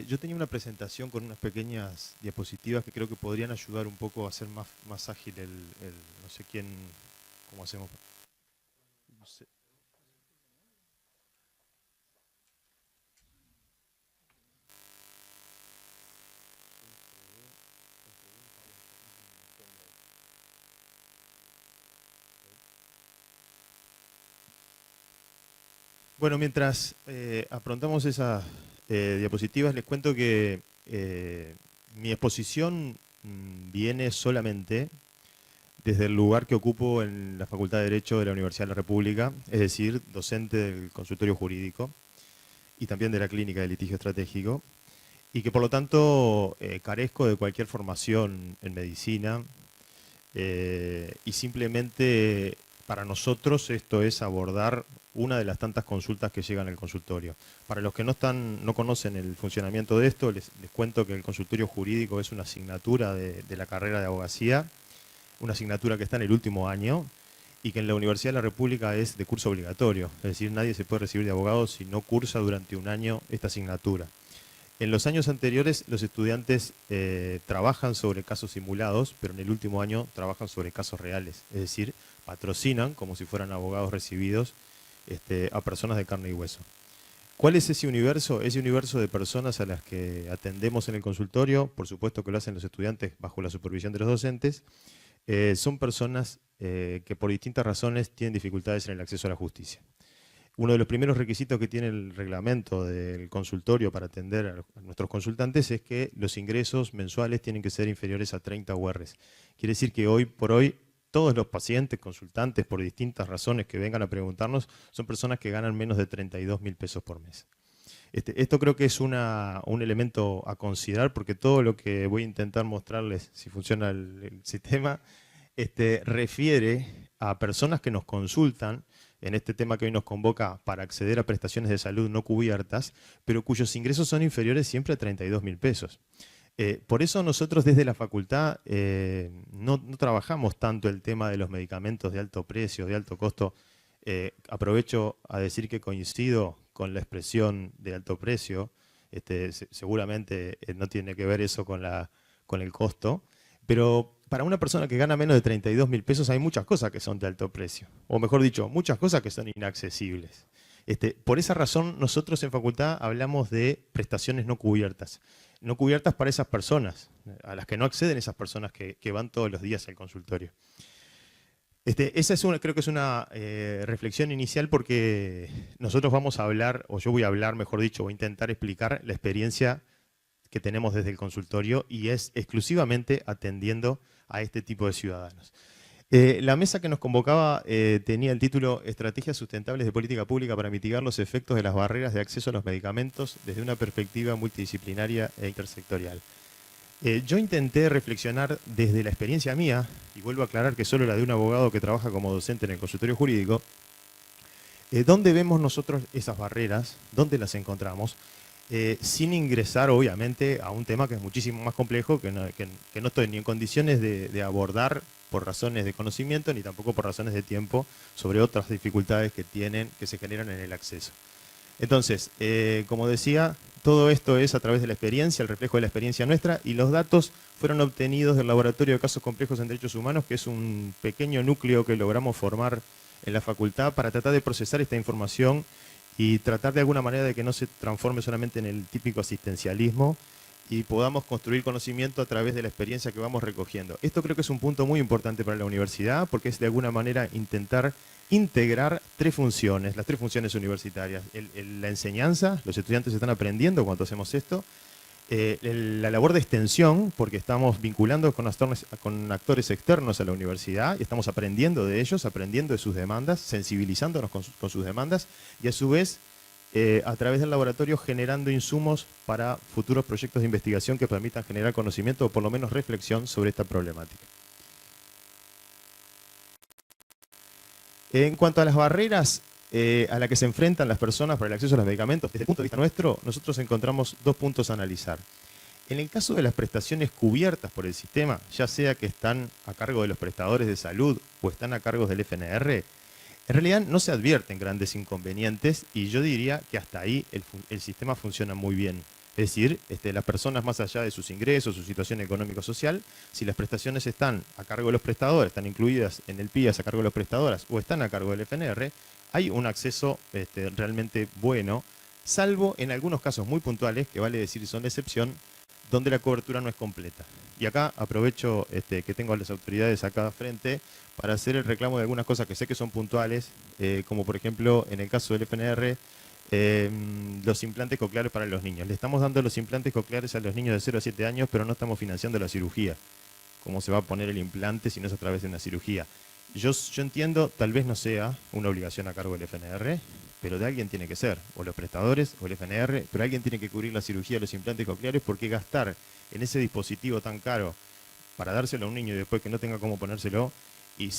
Yo tenía una presentación con unas pequeñas diapositivas que creo que podrían ayudar un poco a hacer más ágil no sé quién, cómo hacemos. No sé. Bueno, mientras aprontamos esas diapositivas, les cuento que mi exposición viene solamente desde el lugar que ocupo en la Facultad de Derecho de la Universidad de la República, es decir, docente del consultorio jurídico y también de la clínica de litigio estratégico, y que por lo tanto carezco de cualquier formación en medicina y simplemente para nosotros esto es abordar una de las tantas consultas que llegan al consultorio. Para los que no conocen el funcionamiento de esto, les cuento que el consultorio jurídico es una asignatura de la carrera de abogacía, una asignatura que está en el último año y que en la Universidad de la República es de curso obligatorio. Es decir, nadie se puede recibir de abogado si no cursa durante un año esta asignatura. En los años anteriores los estudiantes trabajan sobre casos simulados, pero en el último año trabajan sobre casos reales. Es decir, patrocinan como si fueran abogados recibidos a personas de carne y hueso. ¿Cuál es ese universo? Ese universo de personas a las que atendemos en el consultorio, por supuesto que lo hacen los estudiantes bajo la supervisión de los docentes, son personas que por distintas razones tienen dificultades en el acceso a la justicia. Uno de los primeros requisitos que tiene el reglamento del consultorio para atender a nuestros consultantes es que los ingresos mensuales tienen que ser inferiores a 30 URs. Quiere decir que hoy por hoy todos los pacientes, consultantes, por distintas razones que vengan a preguntarnos, son personas que ganan menos de 32.000 pesos por mes. Esto creo que es un elemento a considerar porque todo lo que voy a intentar mostrarles, si funciona el sistema, refiere a personas que nos consultan en este tema que hoy nos convoca para acceder a prestaciones de salud no cubiertas, pero cuyos ingresos son inferiores siempre a 32.000 pesos. Por eso nosotros desde la facultad no trabajamos tanto el tema de los medicamentos de alto precio, de alto costo. Aprovecho a decir que coincido con la expresión de alto precio seguramente no tiene que ver eso con el costo, pero para una persona que gana menos de 32.000 pesos hay muchas cosas que son de alto precio, o mejor dicho, muchas cosas que son inaccesibles. Por esa razón, nosotros en facultad hablamos de prestaciones no cubiertas para esas personas, a las que no acceden esas personas que van todos los días al consultorio. Esa creo que es una reflexión inicial, porque nosotros vamos a hablar, o yo voy a hablar, mejor dicho, voy a intentar explicar la experiencia que tenemos desde el consultorio, y es exclusivamente atendiendo a este tipo de ciudadanos. La mesa que nos convocaba tenía el título Estrategias sustentables de política pública para mitigar los efectos de las barreras de acceso a los medicamentos desde una perspectiva multidisciplinaria e intersectorial. Yo intenté reflexionar desde la experiencia mía, y vuelvo a aclarar que solo la de un abogado que trabaja como docente en el consultorio jurídico, ¿dónde vemos nosotros esas barreras? ¿Dónde las encontramos? Sin ingresar, obviamente, a un tema que es muchísimo más complejo, que no estoy ni en condiciones de abordar por razones de conocimiento, ni tampoco por razones de tiempo, sobre otras dificultades que se generan en el acceso. Entonces, como decía, todo esto es a través de la experiencia, el reflejo de la experiencia nuestra, y los datos fueron obtenidos del Laboratorio de Casos Complejos en Derechos Humanos, que es un pequeño núcleo que logramos formar en la facultad para tratar de procesar esta información y tratar de alguna manera de que no se transforme solamente en el típico asistencialismo, y podamos construir conocimiento a través de la experiencia que vamos recogiendo. Esto creo que es un punto muy importante para la universidad, porque es de alguna manera intentar integrar tres funciones, las tres funciones universitarias. La enseñanza, los estudiantes están aprendiendo cuando hacemos esto. La labor de extensión, porque estamos vinculando con actores externos a la universidad, y estamos aprendiendo de ellos, aprendiendo de sus demandas, sensibilizándonos con sus demandas, y a su vez, a través del laboratorio, generando insumos para futuros proyectos de investigación que permitan generar conocimiento o por lo menos reflexión sobre esta problemática. En cuanto a las barreras a las que se enfrentan las personas para el acceso a los medicamentos, desde el punto de vista nuestro, nosotros encontramos dos puntos a analizar. En el caso de las prestaciones cubiertas por el sistema, ya sea que están a cargo de los prestadores de salud o están a cargo del FNR, en realidad no se advierten grandes inconvenientes, y yo diría que hasta ahí el sistema funciona muy bien. Es decir, las personas, más allá de sus ingresos, su situación económico-social, si las prestaciones están a cargo de los prestadores, están incluidas en el PIAS a cargo de los prestadoras, o están a cargo del FNR, hay un acceso realmente bueno, salvo en algunos casos muy puntuales, que vale decir son de excepción, donde la cobertura no es completa. Y acá aprovecho que tengo a las autoridades acá frente para hacer el reclamo de algunas cosas que sé que son puntuales, como por ejemplo en el caso del FNR, los implantes cocleares para los niños. Le estamos dando los implantes cocleares a los niños de 0 a 7 años, pero no estamos financiando la cirugía. ¿Cómo se va a poner el implante si no es a través de una cirugía? Yo entiendo, tal vez no sea una obligación a cargo del FNR, pero de alguien tiene que ser, o los prestadores o el FNR, pero alguien tiene que cubrir la cirugía de los implantes cocleares, porque gastar en ese dispositivo tan caro para dárselo a un niño y después que no tenga cómo ponérselo,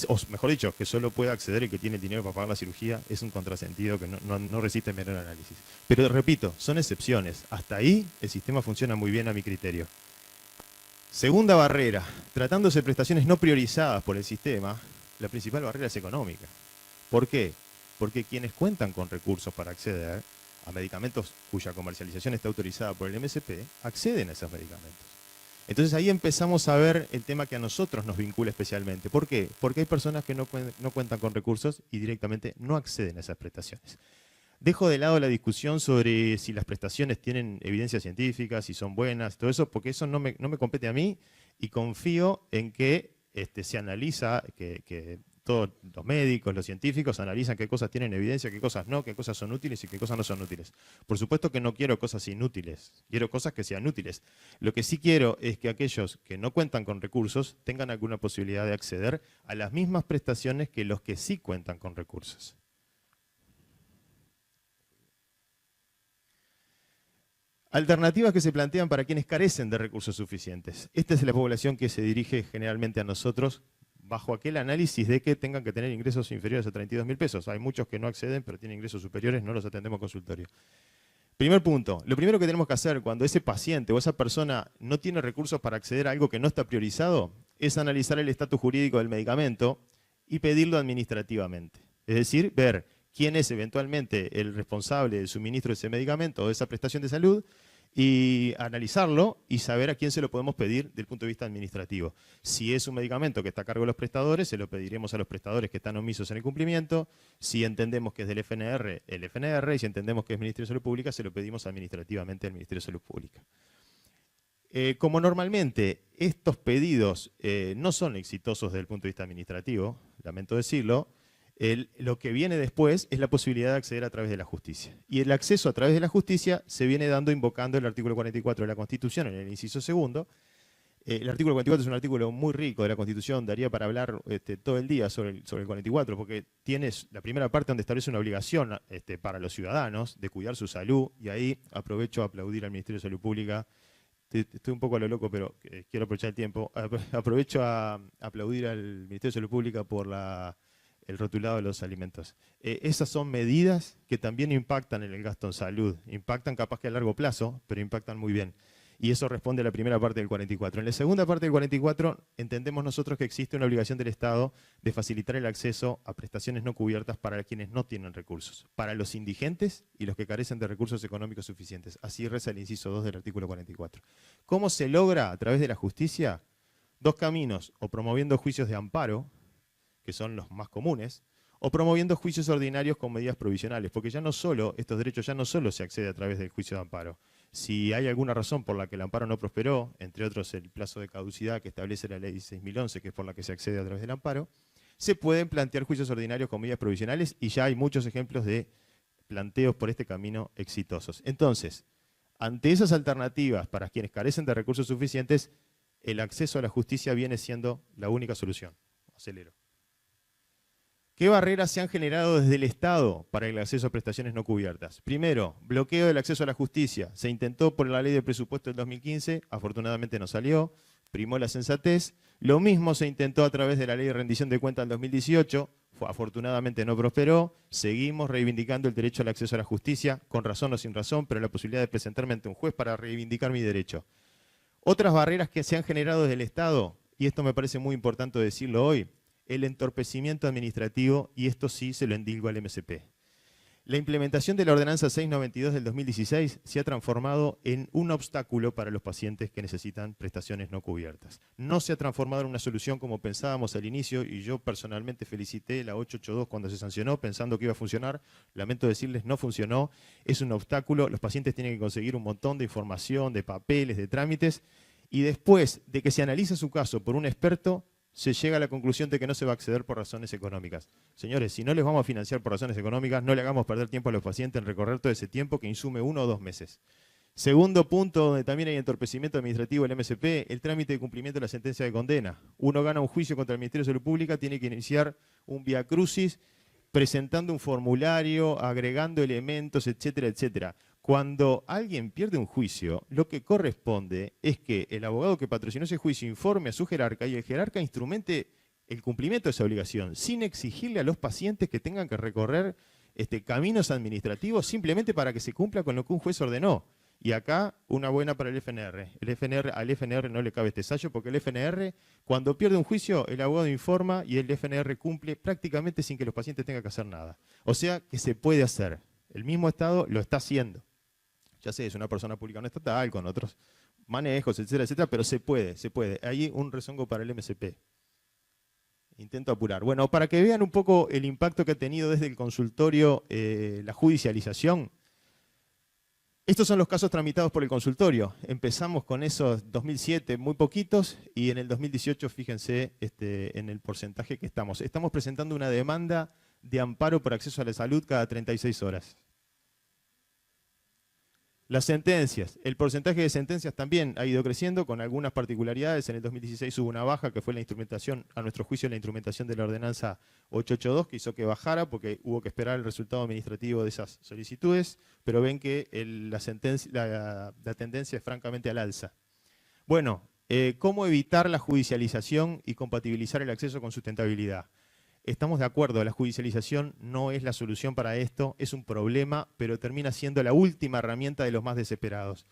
o mejor dicho, que solo pueda acceder el que tiene dinero para pagar la cirugía, es un contrasentido que no resiste menor análisis. Pero repito, son excepciones. Hasta ahí el sistema funciona muy bien a mi criterio. Segunda barrera, tratándose de prestaciones no priorizadas por el sistema, la principal barrera es económica. ¿Por qué? Porque quienes cuentan con recursos para acceder a medicamentos cuya comercialización está autorizada por el MSP, acceden a esos medicamentos. Entonces ahí empezamos a ver el tema que a nosotros nos vincula especialmente. ¿Por qué? Porque hay personas que no cuentan con recursos y directamente no acceden a esas prestaciones. Dejo de lado la discusión sobre si las prestaciones tienen evidencia científica, si son buenas, todo eso, porque eso no me compete a mí, y confío en que se analiza, que todos los médicos, los científicos analizan qué cosas tienen evidencia, qué cosas no, qué cosas son útiles y qué cosas no son útiles. Por supuesto que no quiero cosas inútiles, quiero cosas que sean útiles. Lo que sí quiero es que aquellos que no cuentan con recursos tengan alguna posibilidad de acceder a las mismas prestaciones que los que sí cuentan con recursos. Alternativas que se plantean para quienes carecen de recursos suficientes. Esta es la población que se dirige generalmente a nosotros, bajo aquel análisis de que tengan que tener ingresos inferiores a 32.000 pesos. Hay muchos que no acceden, pero tienen ingresos superiores, no los atendemos en consultorio. Primer punto, lo primero que tenemos que hacer cuando ese paciente o esa persona no tiene recursos para acceder a algo que no está priorizado, es analizar el estatus jurídico del medicamento y pedirlo administrativamente. Es decir, ver quién es eventualmente el responsable del suministro de ese medicamento o de esa prestación de salud, y analizarlo y saber a quién se lo podemos pedir desde el punto de vista administrativo. Si es un medicamento que está a cargo de los prestadores, se lo pediremos a los prestadores que están omisos en el cumplimiento. Si entendemos que es del FNR, el FNR, y si entendemos que es Ministerio de Salud Pública, se lo pedimos administrativamente al Ministerio de Salud Pública. Como normalmente estos pedidos no son exitosos desde el punto de vista administrativo, lamento decirlo, lo que viene después es la posibilidad de acceder a través de la justicia. Y el acceso a través de la justicia se viene dando invocando el artículo 44 de la Constitución en el inciso segundo. El artículo 44 es un artículo muy rico de la Constitución, daría para hablar todo el día sobre el 44, porque tienes la primera parte donde establece una obligación para los ciudadanos de cuidar su salud, y ahí aprovecho a aplaudir al Ministerio de Salud Pública. Estoy un poco a lo loco, pero quiero aprovechar el tiempo. Aprovecho a aplaudir al Ministerio de Salud Pública por el rotulado de los alimentos. Esas son medidas que también impactan en el gasto en salud. Impactan capaz que a largo plazo, pero impactan muy bien. Y eso responde a la primera parte del 44. En la segunda parte del 44 entendemos nosotros que existe una obligación del Estado de facilitar el acceso a prestaciones no cubiertas para quienes no tienen recursos, para los indigentes y los que carecen de recursos económicos suficientes. Así reza el inciso 2 del artículo 44. ¿Cómo se logra a través de la justicia? Dos caminos: o promoviendo juicios de amparo, que son los más comunes, o promoviendo juicios ordinarios con medidas provisionales, porque ya no solo, estos derechos ya no solo se accede a través del juicio de amparo. Si hay alguna razón por la que el amparo no prosperó, entre otros el plazo de caducidad que establece la ley 6011, que es por la que se accede a través del amparo, se pueden plantear juicios ordinarios con medidas provisionales, y ya hay muchos ejemplos de planteos por este camino exitosos. Entonces, ante esas alternativas para quienes carecen de recursos suficientes, el acceso a la justicia viene siendo la única solución. Acelero. ¿Qué barreras se han generado desde el Estado para el acceso a prestaciones no cubiertas? Primero, bloqueo del acceso a la justicia. Se intentó por la ley de presupuesto del 2015, afortunadamente no salió, primó la sensatez. Lo mismo se intentó a través de la ley de rendición de cuentas del 2018, afortunadamente no prosperó. Seguimos reivindicando el derecho al acceso a la justicia, con razón o sin razón, pero la posibilidad de presentarme ante un juez para reivindicar mi derecho. Otras barreras que se han generado desde el Estado, y esto me parece muy importante decirlo hoy, el entorpecimiento administrativo, y esto sí se lo endilgo al MSP. La implementación de la ordenanza 692 del 2016 se ha transformado en un obstáculo para los pacientes que necesitan prestaciones no cubiertas. No se ha transformado en una solución como pensábamos al inicio, y yo personalmente felicité la 882 cuando se sancionó pensando que iba a funcionar. Lamento decirles, no funcionó. Es un obstáculo. Los pacientes tienen que conseguir un montón de información, de papeles, de trámites, y después de que se analiza su caso por un experto, se llega a la conclusión de que no se va a acceder por razones económicas. Señores, si no les vamos a financiar por razones económicas, no le hagamos perder tiempo a los pacientes en recorrer todo ese tiempo que insume 1 o 2 meses. Segundo punto, donde también hay entorpecimiento administrativo del MSP, el trámite de cumplimiento de la sentencia de condena. Uno gana un juicio contra el Ministerio de Salud Pública, tiene que iniciar un vía crucis, presentando un formulario, agregando elementos, etcétera, etcétera. Cuando alguien pierde un juicio, lo que corresponde es que el abogado que patrocinó ese juicio informe a su jerarca y el jerarca instrumente el cumplimiento de esa obligación, sin exigirle a los pacientes que tengan que recorrer caminos administrativos simplemente para que se cumpla con lo que un juez ordenó. Y acá una buena para el FNR. Al FNR no le cabe este sallo, porque el FNR, cuando pierde un juicio, el abogado informa y el FNR cumple prácticamente sin que los pacientes tengan que hacer nada. O sea que se puede hacer. El mismo Estado lo está haciendo. Ya sé, es una persona pública no estatal, con otros manejos, etcétera, etcétera, pero se puede, se puede. Hay un rezongo para el MSP. Intento apurar. Bueno, para que vean un poco el impacto que ha tenido desde el consultorio la judicialización, estos son los casos tramitados por el consultorio. Empezamos con esos 2007, muy poquitos, y en el 2018, fíjense en el porcentaje que estamos. Estamos presentando una demanda de amparo por acceso a la salud cada 36 horas. Las sentencias, el porcentaje de sentencias también ha ido creciendo con algunas particularidades. En el 2016 hubo una baja que fue la instrumentación, a nuestro juicio, la instrumentación de la ordenanza 882, que hizo que bajara porque hubo que esperar el resultado administrativo de esas solicitudes, pero ven que la tendencia es francamente al alza. Bueno, ¿cómo evitar la judicialización y compatibilizar el acceso con sustentabilidad? Estamos de acuerdo, la judicialización no es la solución para esto, es un problema, pero termina siendo la última herramienta de los más desesperados.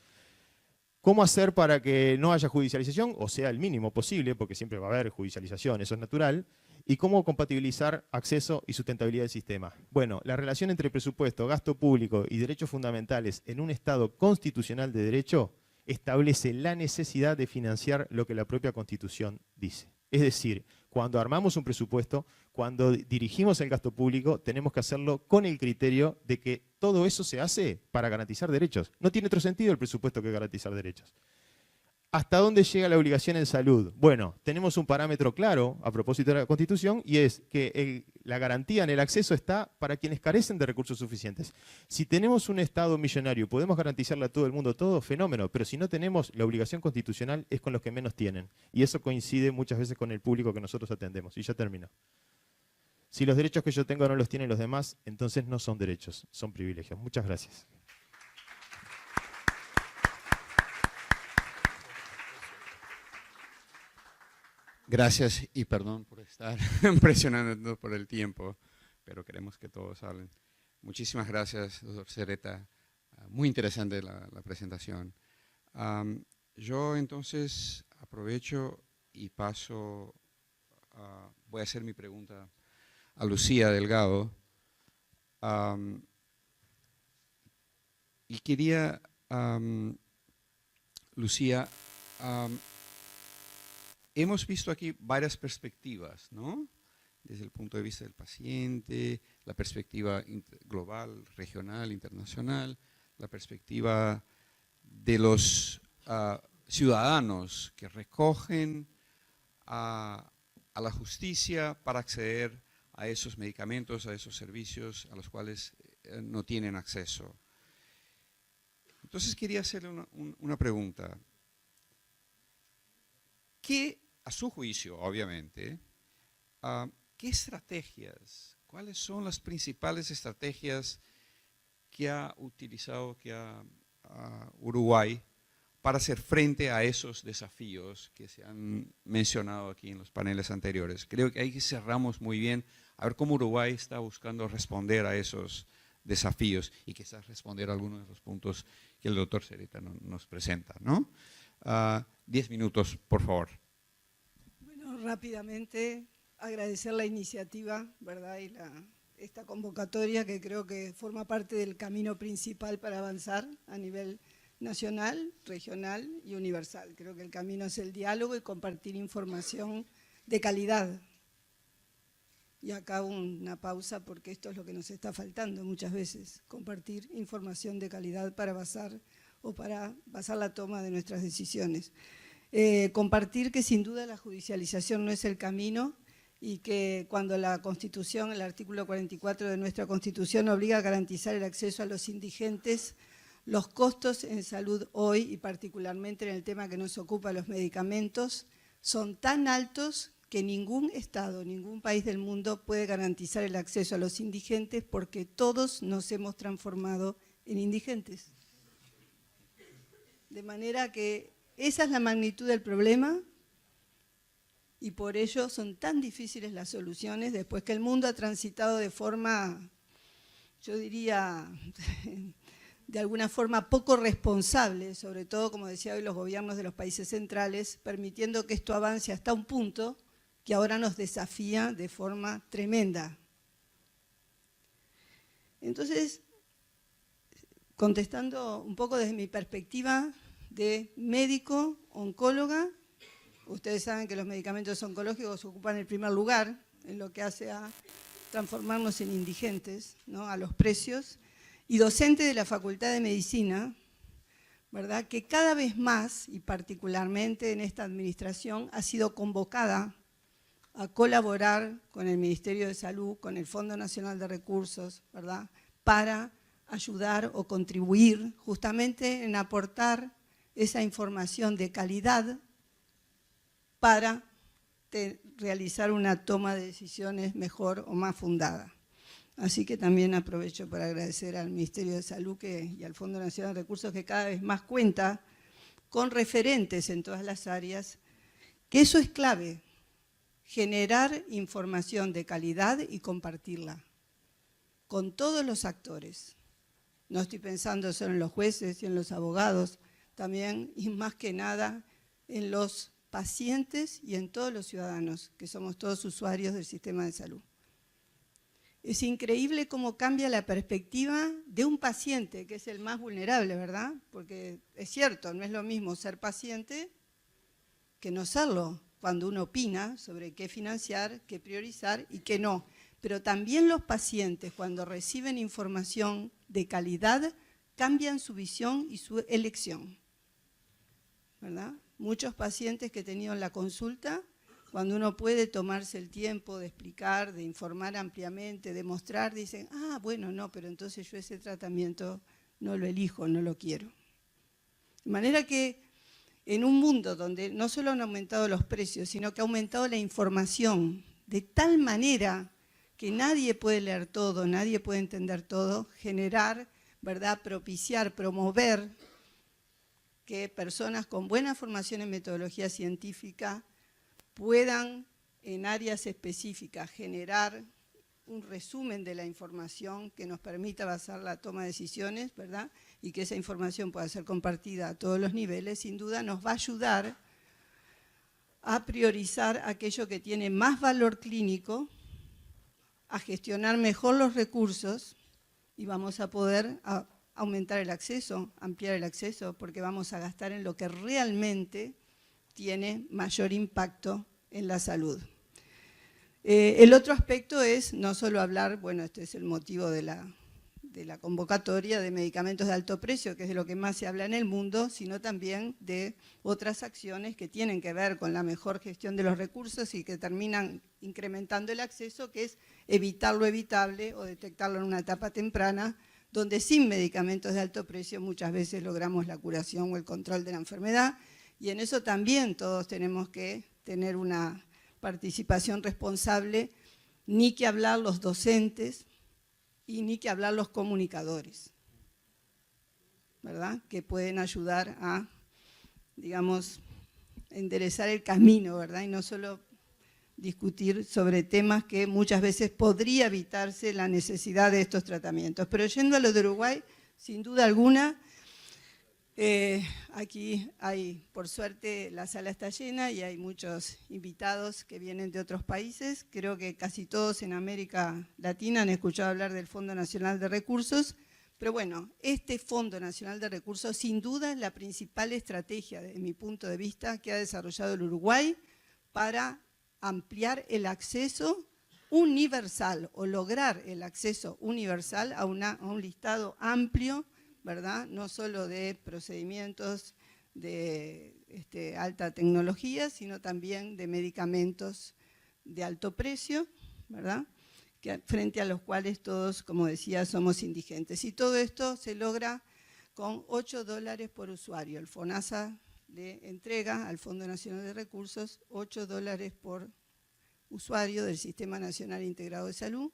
¿Cómo hacer para que no haya judicialización? O sea, el mínimo posible, porque siempre va a haber judicialización, eso es natural. ¿Y cómo compatibilizar acceso y sustentabilidad del sistema? Bueno, la relación entre presupuesto, gasto público y derechos fundamentales en un Estado constitucional de derecho establece la necesidad de financiar lo que la propia Constitución dice. Es decir, cuando armamos un presupuesto, cuando dirigimos el gasto público, tenemos que hacerlo con el criterio de que todo eso se hace para garantizar derechos. No tiene otro sentido el presupuesto que garantizar derechos. ¿Hasta dónde llega la obligación en salud? Bueno, tenemos un parámetro claro a propósito de la Constitución y es que la garantía en el acceso está para quienes carecen de recursos suficientes. Si tenemos un Estado millonario y podemos garantizarle a todo el mundo todo, fenómeno, pero si no tenemos, la obligación constitucional es con los que menos tienen. Y eso coincide muchas veces con el público que nosotros atendemos. Y ya termino. Si los derechos que yo tengo no los tienen los demás, entonces no son derechos, son privilegios. Muchas gracias. Gracias y perdón por estar presionando por el tiempo, pero queremos que todos hablen. Muchísimas gracias, doctor Serreta. Muy interesante la presentación. Yo entonces aprovecho y paso, voy a hacer mi pregunta a Lucía Delgado. Y quería, Lucía, hemos visto aquí varias perspectivas, ¿no? Desde el punto de vista del paciente, la perspectiva global, regional, internacional, la perspectiva de los ciudadanos que recogen a la justicia para acceder a esos medicamentos, a esos servicios a los cuales no tienen acceso. Entonces quería hacerle una pregunta. ¿Qué, a su juicio, obviamente, qué estrategias, cuáles son las principales estrategias que ha utilizado Uruguay para hacer frente a esos desafíos que se han mencionado aquí en los paneles anteriores? Creo que ahí cerramos muy bien a ver cómo Uruguay está buscando responder a esos desafíos y quizás responder a algunos de los puntos que el doctor Serreta nos presenta, ¿no? 10 minutos, por favor. Bueno, rápidamente agradecer la iniciativa, ¿verdad? Y esta convocatoria que creo que forma parte del camino principal para avanzar a nivel nacional, regional y universal. Creo que el camino es el diálogo y compartir información de calidad. Y acá una pausa porque esto es lo que nos está faltando muchas veces, compartir información de calidad para basar la toma de nuestras decisiones. Compartir que sin duda la judicialización no es el camino y que cuando la Constitución, el artículo 44 de nuestra Constitución obliga a garantizar el acceso a los indigentes, los costos en salud hoy y particularmente en el tema que nos ocupa, los medicamentos, son tan altos que ningún Estado, ningún país del mundo puede garantizar el acceso a los indigentes porque todos nos hemos transformado en indigentes. De manera que esa es la magnitud del problema y por ello son tan difíciles las soluciones después que el mundo ha transitado de forma, yo diría, de alguna forma poco responsable, sobre todo, como decía hoy, los gobiernos de los países centrales, permitiendo que esto avance hasta un punto que ahora nos desafía de forma tremenda. Entonces, contestando un poco desde mi perspectiva de médico, oncóloga, ustedes saben que los medicamentos oncológicos ocupan el primer lugar en lo que hace a transformarnos en indigentes, ¿no? A los precios, y docente de la Facultad de Medicina, ¿verdad? Que cada vez más, y particularmente en esta administración, ha sido convocada a colaborar con el Ministerio de Salud, con el Fondo Nacional de Recursos, ¿verdad? Para ayudar o contribuir justamente en aportar esa información de calidad para realizar una toma de decisiones mejor o más fundada. Así que también aprovecho para agradecer al Ministerio de Salud y al Fondo Nacional de Recursos que cada vez más cuenta con referentes en todas las áreas, que eso es clave, generar información de calidad y compartirla con todos los actores. No estoy pensando solo en los jueces y en los abogados, también y más que nada en los pacientes y en todos los ciudadanos, que somos todos usuarios del sistema de salud. Es increíble cómo cambia la perspectiva de un paciente, que es el más vulnerable, ¿verdad? Porque es cierto, no es lo mismo ser paciente que no serlo, cuando uno opina sobre qué financiar, qué priorizar y qué no. Pero también los pacientes, cuando reciben información de calidad, cambian su visión y su elección, ¿verdad? Muchos pacientes que he tenido en la consulta, cuando uno puede tomarse el tiempo de explicar, de informar ampliamente, de mostrar, dicen, ah, bueno, no, pero entonces yo ese tratamiento no lo elijo, no lo quiero. De manera que en un mundo donde no solo han aumentado los precios, sino que ha aumentado la información de tal manera que nadie puede leer todo, nadie puede entender todo, generar, ¿verdad?, propiciar, promover que personas con buena formación en metodología científica puedan en áreas específicas generar un resumen de la información que nos permita basar la toma de decisiones, ¿verdad?, y que esa información pueda ser compartida a todos los niveles, sin duda nos va a ayudar a priorizar aquello que tiene más valor clínico, a gestionar mejor los recursos y vamos a poder aumentar el acceso, ampliar el acceso, porque vamos a gastar en lo que realmente tiene mayor impacto en la salud. El otro aspecto es no solo hablar, bueno, este es el motivo de la convocatoria de medicamentos de alto precio, que es de lo que más se habla en el mundo, sino también de otras acciones que tienen que ver con la mejor gestión de los recursos y que terminan incrementando el acceso, que es evitar lo evitable o detectarlo en una etapa temprana, donde sin medicamentos de alto precio muchas veces logramos la curación o el control de la enfermedad, y en eso también todos tenemos que tener una participación responsable, ni que hablar los docentes y ni que hablar los comunicadores, ¿verdad?, que pueden ayudar a, digamos, enderezar el camino, ¿verdad?, y no solo discutir sobre temas que muchas veces podría evitarse la necesidad de estos tratamientos. Pero yendo a lo de Uruguay, sin duda alguna, aquí hay, por suerte, la sala está llena y hay muchos invitados que vienen de otros países. Creo que casi todos en América Latina han escuchado hablar del Fondo Nacional de Recursos, pero bueno, este Fondo Nacional de Recursos sin duda es la principal estrategia, desde mi punto de vista, que ha desarrollado el Uruguay para ampliar el acceso universal o lograr el acceso universal a un listado amplio, ¿verdad?, no solo de procedimientos de alta tecnología, sino también de medicamentos de alto precio, ¿verdad?, frente a los cuales todos, como decía, somos indigentes. Y todo esto se logra con $8 por usuario. El FONASA le entrega al Fondo Nacional de Recursos $8 por usuario del Sistema Nacional Integrado de Salud,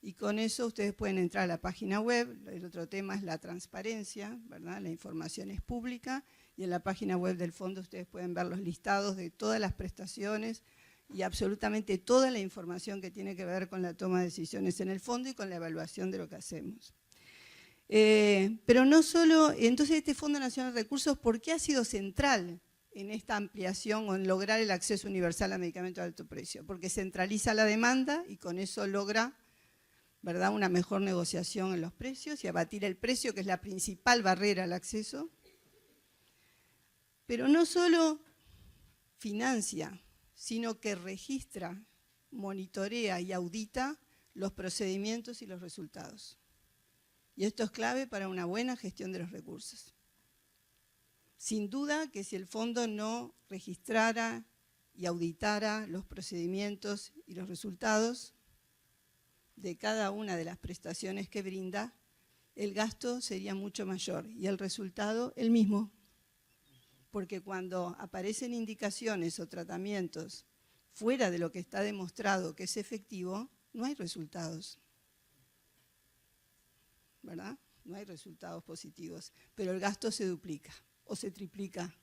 y con eso ustedes pueden entrar a la página web. El otro tema es la transparencia, ¿verdad?, la información es pública, y en la página web del fondo ustedes pueden ver los listados de todas las prestaciones y absolutamente toda la información que tiene que ver con la toma de decisiones en el fondo y con la evaluación de lo que hacemos. Pero no solo, entonces este Fondo Nacional de Recursos, ¿por qué ha sido central en esta ampliación o en lograr el acceso universal a medicamentos de alto precio? Porque centraliza la demanda y con eso logra, ¿verdad?, una mejor negociación en los precios y abatir el precio, que es la principal barrera al acceso. Pero no solo financia, sino que registra, monitorea y audita los procedimientos y los resultados. Y esto es clave para una buena gestión de los recursos. Sin duda que si el fondo no registrara y auditara los procedimientos y los resultados de cada una de las prestaciones que brinda, el gasto sería mucho mayor y el resultado el mismo. Porque cuando aparecen indicaciones o tratamientos fuera de lo que está demostrado que es efectivo, no hay resultados, ¿verdad? No hay resultados positivos, pero el gasto se duplica o se triplica.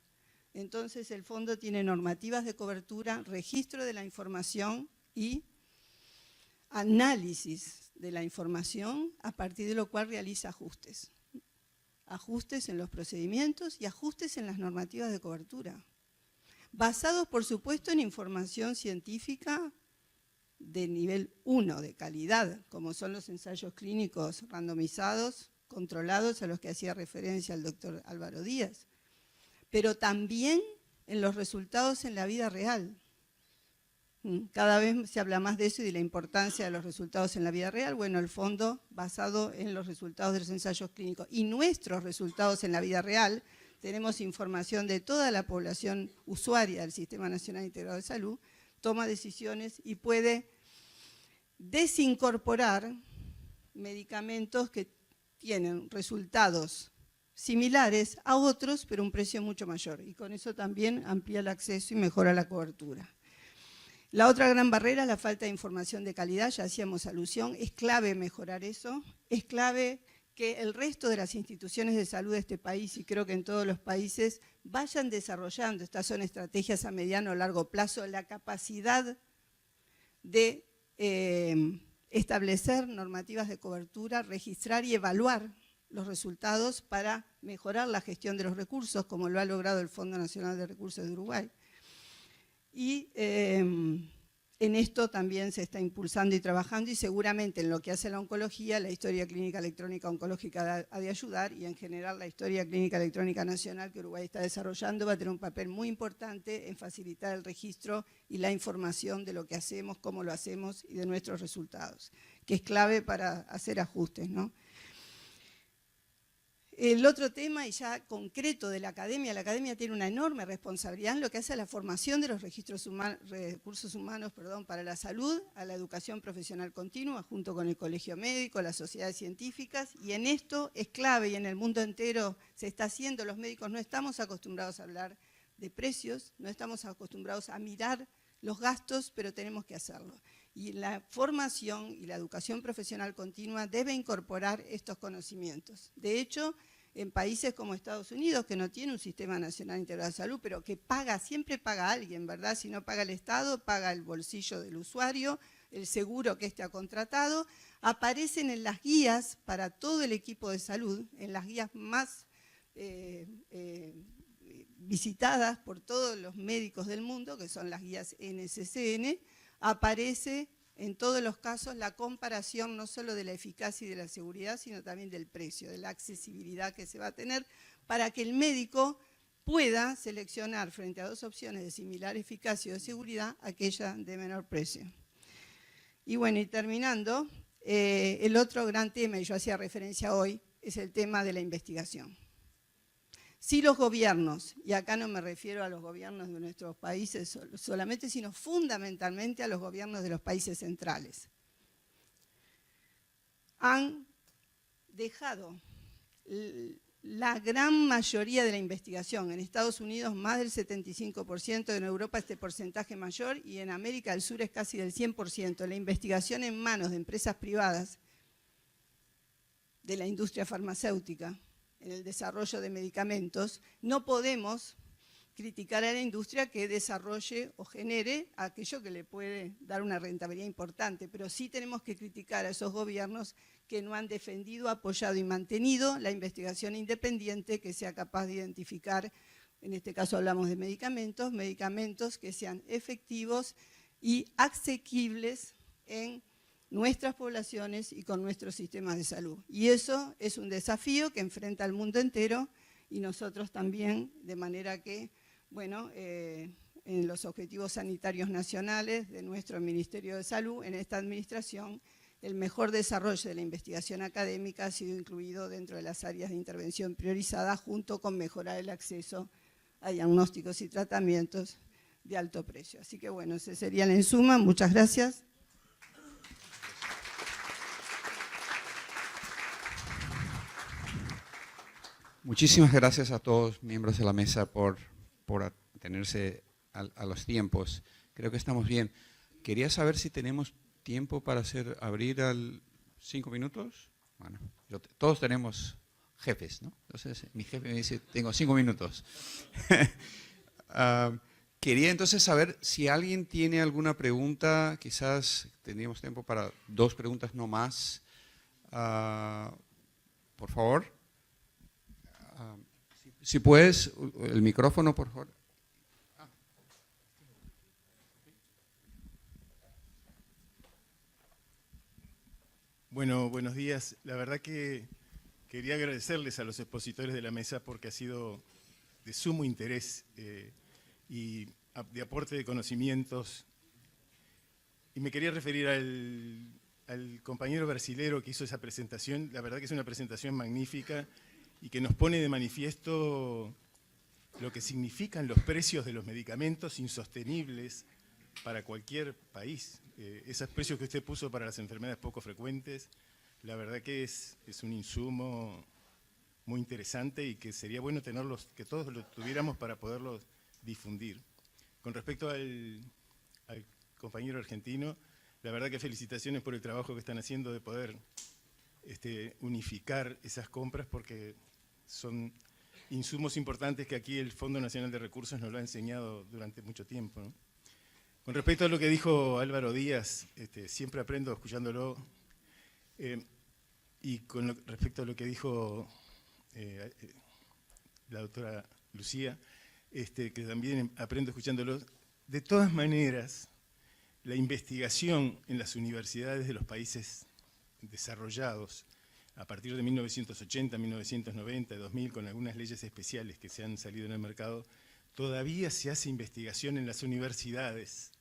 Entonces el fondo tiene normativas de cobertura, registro de la información y análisis de la información, a partir de lo cual realiza ajustes. Ajustes en los procedimientos y ajustes en las normativas de cobertura. basados por supuesto en información científica de nivel 1, de calidad, como son los ensayos clínicos randomizados, controlados, a los que hacía referencia el doctor Álvaro Díaz, pero también en los resultados en la vida real. Cada vez se habla más de eso y de la importancia de los resultados en la vida real. Bueno, el fondo basado en los resultados de los ensayos clínicos y nuestros resultados en la vida real, tenemos información de toda la población usuaria del Sistema Nacional Integrado de Salud, toma decisiones y puede desincorporar medicamentos que tienen resultados similares a otros, pero un precio mucho mayor. Y con eso también amplía el acceso y mejora la cobertura. La otra gran barrera es la falta de información de calidad, ya hacíamos alusión, es clave mejorar eso, es clave que el resto de las instituciones de salud de este país, y creo que en todos los países, vayan desarrollando, estas son estrategias a mediano o largo plazo, la capacidad de establecer normativas de cobertura, registrar y evaluar los resultados para mejorar la gestión de los recursos, como lo ha logrado el Fondo Nacional de Recursos de Uruguay. Y en esto también se está impulsando y trabajando, y seguramente en lo que hace la oncología, la historia clínica electrónica oncológica ha de ayudar, y en general la historia clínica electrónica nacional que Uruguay está desarrollando va a tener un papel muy importante en facilitar el registro y la información de lo que hacemos, cómo lo hacemos y de nuestros resultados, que es clave para hacer ajustes, ¿no? El otro tema, y ya concreto de la academia tiene una enorme responsabilidad en lo que hace a la formación de los recursos humanos para la salud, a la educación profesional continua, junto con el colegio médico, las sociedades científicas, y en esto es clave, y en el mundo entero se está haciendo. Los médicos no estamos acostumbrados a hablar de precios, no estamos acostumbrados a mirar los gastos, pero tenemos que hacerlo. Y la formación y la educación profesional continua debe incorporar estos conocimientos. De hecho, en países como Estados Unidos, que no tiene un sistema nacional integrado de salud, pero que paga, siempre paga alguien, ¿verdad? Si no paga el Estado, paga el bolsillo del usuario, el seguro que éste ha contratado, aparecen en las guías para todo el equipo de salud, en las guías más visitadas por todos los médicos del mundo, que son las guías NCCN, aparece en todos los casos la comparación no solo de la eficacia y de la seguridad, sino también del precio, de la accesibilidad que se va a tener, para que el médico pueda seleccionar frente a dos opciones de similar eficacia o de seguridad, aquella de menor precio. Y bueno, y terminando, el otro gran tema, y yo hacía referencia hoy, es el tema de la investigación. Si los gobiernos, y acá no me refiero a los gobiernos de nuestros países solamente, sino fundamentalmente a los gobiernos de los países centrales, han dejado la gran mayoría de la investigación, en Estados Unidos más del 75%, en Europa este porcentaje mayor, y en América del Sur es casi del 100%, la investigación en manos de empresas privadas de la industria farmacéutica, en el desarrollo de medicamentos. No podemos criticar a la industria que desarrolle o genere aquello que le puede dar una rentabilidad importante, pero sí tenemos que criticar a esos gobiernos que no han defendido, apoyado y mantenido la investigación independiente que sea capaz de identificar, en este caso hablamos de medicamentos que sean efectivos y asequibles en nuestras poblaciones y con nuestros sistemas de salud. Y eso es un desafío que enfrenta el mundo entero y nosotros también, de manera que, bueno, en los objetivos sanitarios nacionales de nuestro Ministerio de Salud, en esta administración, el mejor desarrollo de la investigación académica ha sido incluido dentro de las áreas de intervención priorizadas, junto con mejorar el acceso a diagnósticos y tratamientos de alto precio. Así que, bueno, ese sería en suma. Muchas gracias. Muchísimas gracias a todos miembros de la mesa por atenerse a los tiempos. Creo que estamos bien. Quería saber si tenemos tiempo para abrir 5 minutos. Bueno, todos tenemos jefes, ¿no? Entonces mi jefe me dice, tengo 5 minutos. Quería entonces saber si alguien tiene alguna pregunta. Quizás tendríamos tiempo para 2 preguntas, no más. Por favor. Si puedes, el micrófono, por favor. Bueno, buenos días. La verdad que quería agradecerles a los expositores de la mesa porque ha sido de sumo interés y de aporte de conocimientos. Y me quería referir al compañero brasilero que hizo esa presentación. La verdad que es una presentación magnífica y que nos pone de manifiesto lo que significan los precios de los medicamentos insostenibles para cualquier país. Esos precios que usted puso para las enfermedades poco frecuentes, la verdad que es un insumo muy interesante y que sería bueno tenerlos, que todos los tuviéramos para poderlos difundir. Con respecto al compañero argentino, la verdad que felicitaciones por el trabajo que están haciendo de poder unificar esas compras, porque son insumos importantes que aquí el Fondo Nacional de Recursos nos lo ha enseñado durante mucho tiempo, ¿no? Con respecto a lo que dijo Álvaro Díaz, siempre aprendo escuchándolo, y con respecto a lo que dijo la doctora Lucía, que también aprendo escuchándolo, de todas maneras, la investigación en las universidades de los países desarrollados, a partir de 1980, 1990, 2000, con algunas leyes especiales que se han salido en el mercado, todavía se hace investigación en las universidades,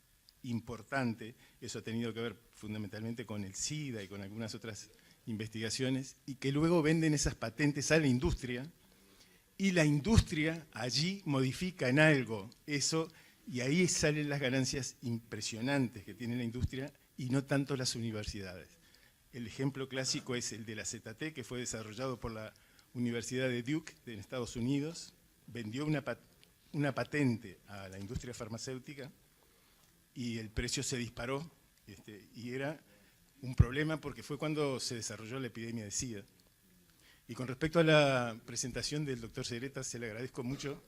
importante, eso ha tenido que ver fundamentalmente con el SIDA y con algunas otras investigaciones, y que luego venden esas patentes a la industria, y la industria allí modifica en algo eso, y ahí salen las ganancias impresionantes que tiene la industria, y no tanto las universidades. El ejemplo clásico es el de la ZT, que fue desarrollado por la Universidad de Duke en Estados Unidos, vendió una patente a la industria farmacéutica y el precio se disparó, y era un problema porque fue cuando se desarrolló la epidemia de SIDA. Y con respecto a la presentación del doctor Sereta, se le agradezco mucho.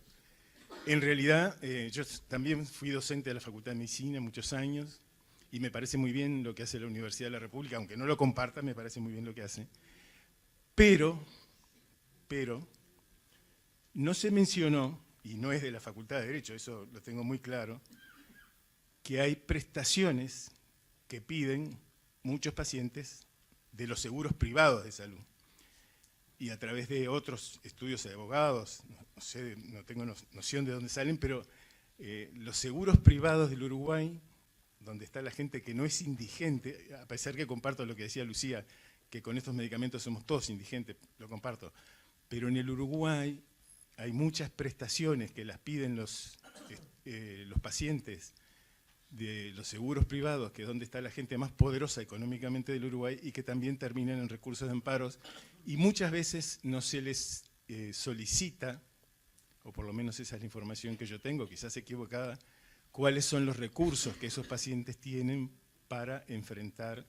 En realidad, yo también fui docente de la Facultad de Medicina muchos años, y me parece muy bien lo que hace la Universidad de la República, aunque no lo comparta, me parece muy bien lo que hace. Pero, no se mencionó, y no es de la Facultad de Derecho, eso lo tengo muy claro, que hay prestaciones que piden muchos pacientes de los seguros privados de salud. Y a través de otros estudios de abogados, no sé, no tengo noción de dónde salen, pero los seguros privados del Uruguay, donde está la gente que no es indigente, a pesar que comparto lo que decía Lucía, que con estos medicamentos somos todos indigentes, lo comparto, pero en el Uruguay hay muchas prestaciones que las piden los pacientes de los seguros privados, que es donde está la gente más poderosa económicamente del Uruguay, y que también terminan en recursos de amparos, y muchas veces no se les solicita, o por lo menos esa es la información que yo tengo, quizás equivocada, cuáles son los recursos que esos pacientes tienen para enfrentar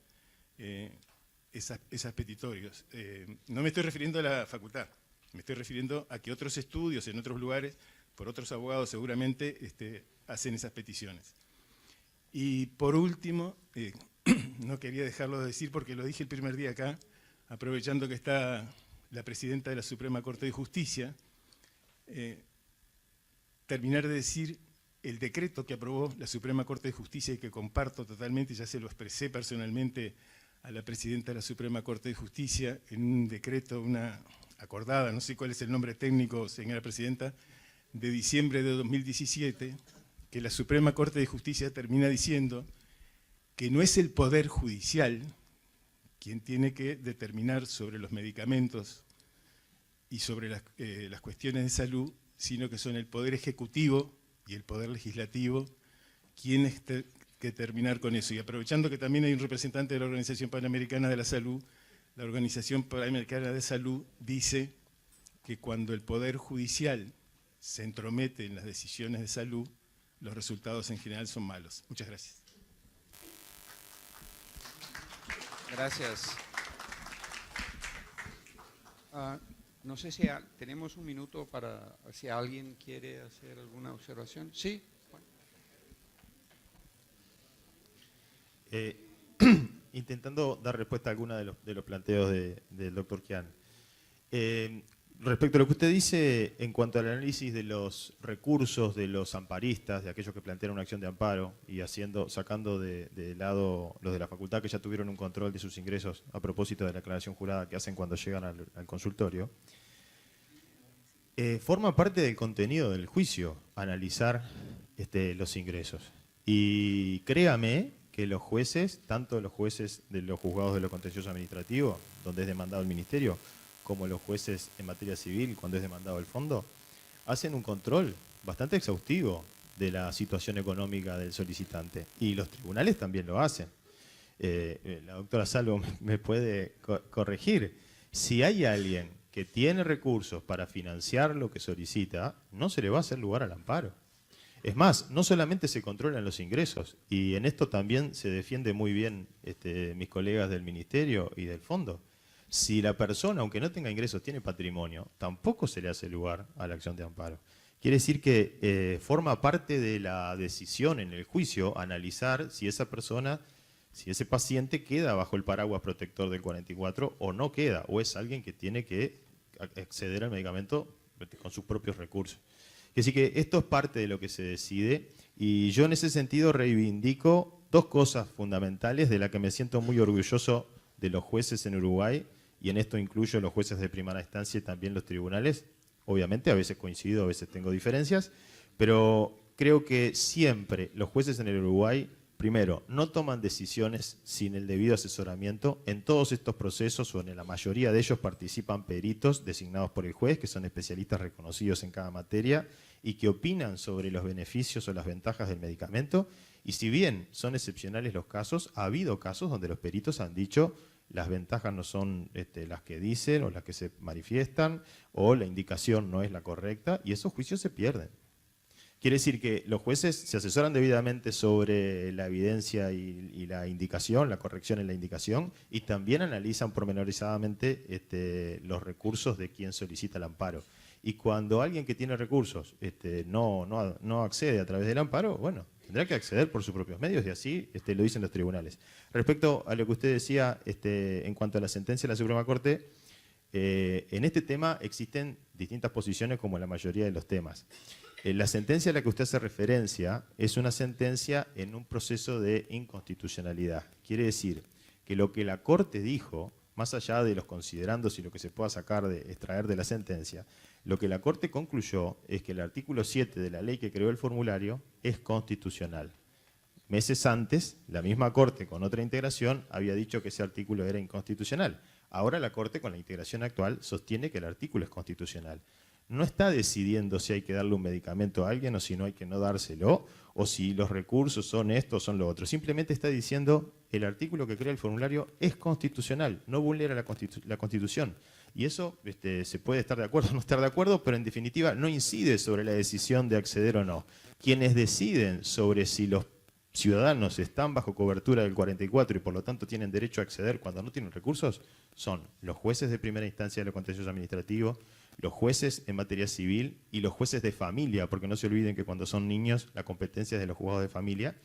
esas petitorios. No me estoy refiriendo a la facultad, me estoy refiriendo a que otros estudios en otros lugares, por otros abogados seguramente, hacen esas peticiones. Y por último, no quería dejarlo de decir porque lo dije el primer día acá, aprovechando que está la presidenta de la Suprema Corte de Justicia, terminar de decir el decreto que aprobó la Suprema Corte de Justicia y que comparto totalmente, ya se lo expresé personalmente a la presidenta de la Suprema Corte de Justicia en un decreto, una acordada, no sé cuál es el nombre técnico, señora presidenta, de diciembre de 2017, que la Suprema Corte de Justicia termina diciendo que no es el Poder Judicial quien tiene que determinar sobre los medicamentos y sobre las cuestiones de salud, sino que son el Poder Ejecutivo y el Poder Legislativo quienes que terminar con eso. Y aprovechando que también hay un representante de la Organización Panamericana de la Salud, la Organización Panamericana de Salud dice que cuando el Poder Judicial se entromete en las decisiones de salud, los resultados en general son malos. Muchas gracias. Gracias. No sé si tenemos un minuto para si alguien quiere hacer alguna observación. Sí. Intentando dar respuesta a alguna de los planteos del doctor Kian. Respecto a lo que usted dice en cuanto al análisis de los recursos de los amparistas, de aquellos que plantean una acción de amparo y sacando de lado los de la facultad que ya tuvieron un control de sus ingresos a propósito de la aclaración jurada que hacen cuando llegan al consultorio, forma parte del contenido del juicio analizar los ingresos. Y créame que los jueces, tanto los jueces de los juzgados de lo contencioso administrativo, donde es demandado el ministerio, como los jueces en materia civil, cuando es demandado el fondo, hacen un control bastante exhaustivo de la situación económica del solicitante. Y los tribunales también lo hacen. La doctora Salvo me puede corregir. Si hay alguien que tiene recursos para financiar lo que solicita, no se le va a hacer lugar al amparo. Es más, no solamente se controlan los ingresos, y en esto también se defiende muy bien mis colegas del ministerio y del fondo. Si la persona, aunque no tenga ingresos, tiene patrimonio, tampoco se le hace lugar a la acción de amparo. Quiere decir que forma parte de la decisión en el juicio analizar si esa persona, si ese paciente queda bajo el paraguas protector del 44 o no queda, o es alguien que tiene que acceder al medicamento con sus propios recursos. Así que esto es parte de lo que se decide, y yo en ese sentido reivindico dos cosas fundamentales de las que me siento muy orgulloso de los jueces en Uruguay, y en esto incluyo los jueces de primera instancia y también los tribunales. Obviamente a veces coincido, a veces tengo diferencias, pero creo que siempre los jueces en el Uruguay, primero, no toman decisiones sin el debido asesoramiento. En todos estos procesos, o en la mayoría de ellos, participan peritos designados por el juez, que son especialistas reconocidos en cada materia y que opinan sobre los beneficios o las ventajas del medicamento. Y si bien son excepcionales los casos, ha habido casos donde los peritos han dicho las ventajas no son las que dicen o las que se manifiestan, o la indicación no es la correcta, y esos juicios se pierden. Quiere decir que los jueces se asesoran debidamente sobre la evidencia y la indicación, la corrección en la indicación, y también analizan pormenorizadamente los recursos de quien solicita el amparo. Y cuando alguien que tiene recursos no accede a través del amparo, bueno, tendrá que acceder por sus propios medios, y así lo dicen los tribunales. Respecto a lo que usted decía en cuanto a la sentencia de la Suprema Corte, en este tema existen distintas posiciones como en la mayoría de los temas. La sentencia a la que usted hace referencia es una sentencia en un proceso de inconstitucionalidad. Quiere decir que lo que la Corte dijo, más allá de los considerandos y lo que se pueda extraer de la sentencia, lo que la Corte concluyó es que el artículo 7 de la ley que creó el formulario es constitucional. Meses antes, la misma Corte, con otra integración, había dicho que ese artículo era inconstitucional. Ahora la Corte, con la integración actual, sostiene que el artículo es constitucional. No está decidiendo si hay que darle un medicamento a alguien o si no hay que no dárselo, o si los recursos son esto o son lo otro. Simplemente está diciendo el artículo que crea el formulario es constitucional, no vulnera la Constitución. Y eso se puede estar de acuerdo o no estar de acuerdo, pero en definitiva no incide sobre la decisión de acceder o no. Quienes deciden sobre si los ciudadanos están bajo cobertura del 44 y por lo tanto tienen derecho a acceder cuando no tienen recursos son los jueces de primera instancia de lo contencioso administrativo, los jueces en materia civil y los jueces de familia, porque no se olviden que cuando son niños la competencia es de los juzgados de familia.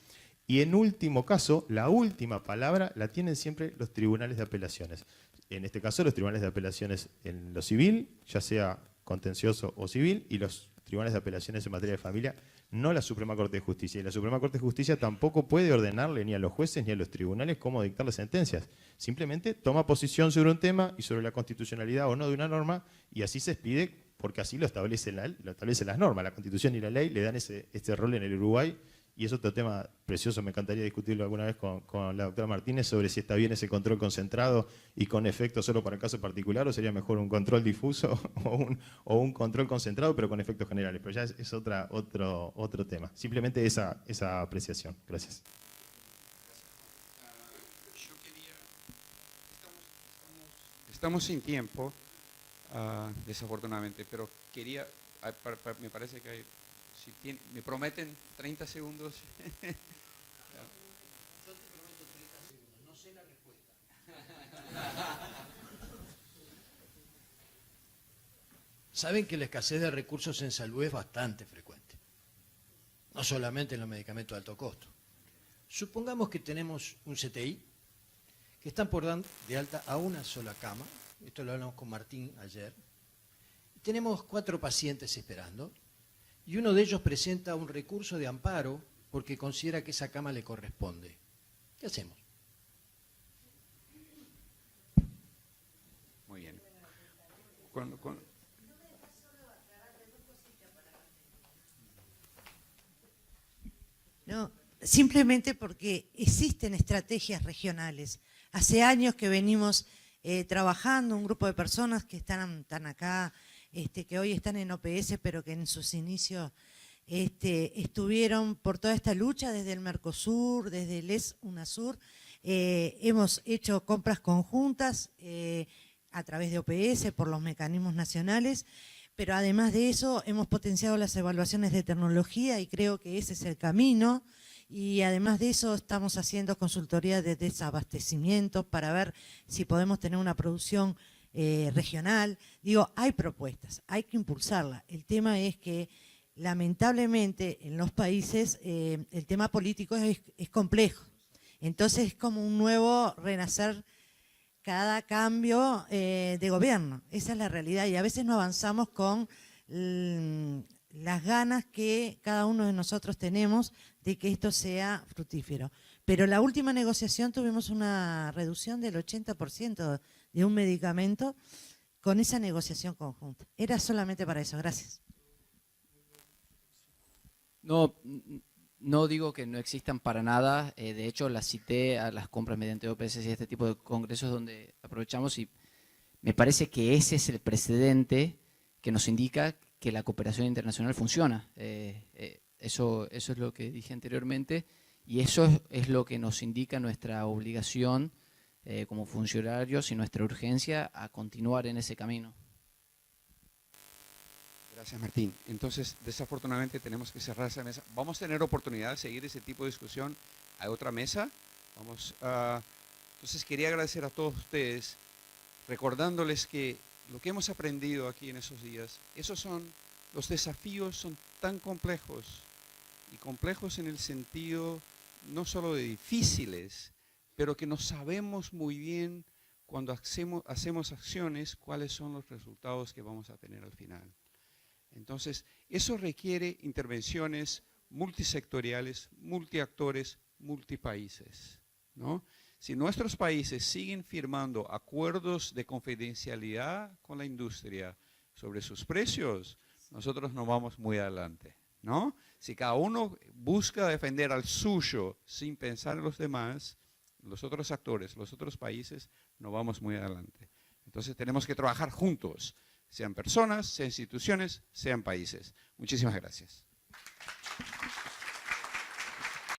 Y en último caso, la última palabra la tienen siempre los tribunales de apelaciones. En este caso, los tribunales de apelaciones en lo civil, ya sea contencioso o civil, y los tribunales de apelaciones en materia de familia, no la Suprema Corte de Justicia. Y la Suprema Corte de Justicia tampoco puede ordenarle ni a los jueces ni a los tribunales cómo dictar las sentencias. Simplemente toma posición sobre un tema y sobre la constitucionalidad o no de una norma, y así se expide porque así lo establecen las normas. La Constitución y la ley le dan este rol en el Uruguay, y es otro tema precioso, me encantaría discutirlo alguna vez con la doctora Martínez sobre si está bien ese control concentrado y con efecto solo para el caso particular, o sería mejor un control difuso o un control concentrado pero con efectos generales. Pero ya es otro tema. Simplemente esa apreciación. Gracias. Estamos sin tiempo, desafortunadamente, pero quería, me parece que hay... Si me prometen 30 segundos. Yo te prometo 30 segundos, no sé la respuesta. Saben que la escasez de recursos en salud es bastante frecuente, no solamente en los medicamentos de alto costo. Supongamos que tenemos un CTI que están por dar de alta a una sola cama, esto lo hablamos con Martín ayer, tenemos 4 pacientes esperando y uno de ellos presenta un recurso de amparo porque considera que esa cama le corresponde. ¿Qué hacemos? Muy bien. No, simplemente porque existen estrategias regionales. Hace años que venimos trabajando, un grupo de personas que están acá, que hoy están en OPS, pero que en sus inicios estuvieron por toda esta lucha desde el Mercosur, desde el ES-UNASUR. Hemos hecho compras conjuntas a través de OPS por los mecanismos nacionales, pero además de eso hemos potenciado las evaluaciones de tecnología y creo que ese es el camino. Y además de eso estamos haciendo consultoría de desabastecimiento para ver si podemos tener una producción regional. Digo, hay propuestas, hay que impulsarla. El tema es que lamentablemente en los países el tema político es complejo. Entonces es como un nuevo renacer cada cambio de gobierno. Esa es la realidad y a veces no avanzamos con las ganas que cada uno de nosotros tenemos de que esto sea fructífero. Pero la última negociación tuvimos una reducción del 80% de un medicamento con esa negociación conjunta. Era solamente para eso. Gracias. No digo que no existan para nada. De hecho, las cité a las compras mediante OPS y este tipo de congresos donde aprovechamos y me parece que ese es el precedente que nos indica que la cooperación internacional funciona. Eso es lo que dije anteriormente y eso es lo que nos indica nuestra obligación como funcionarios y nuestra urgencia a continuar en ese camino. Gracias, Martín. Entonces, desafortunadamente tenemos que cerrar esa mesa. Vamos a tener oportunidad de seguir ese tipo de discusión a otra mesa. Entonces, quería agradecer a todos ustedes, recordándoles que lo que hemos aprendido aquí en esos días, los desafíos son tan complejos, y complejos en el sentido no solo de difíciles, pero que no sabemos muy bien cuando hacemos acciones cuáles son los resultados que vamos a tener al final. Entonces, eso requiere intervenciones multisectoriales, multiactores, multipaíses, ¿no? Si nuestros países siguen firmando acuerdos de confidencialidad con la industria sobre sus precios, nosotros no vamos muy adelante, ¿no? Si cada uno busca defender al suyo sin pensar en los demás, los otros actores, los otros países, no vamos muy adelante. Entonces tenemos que trabajar juntos, sean personas, sean instituciones, sean países. Muchísimas gracias.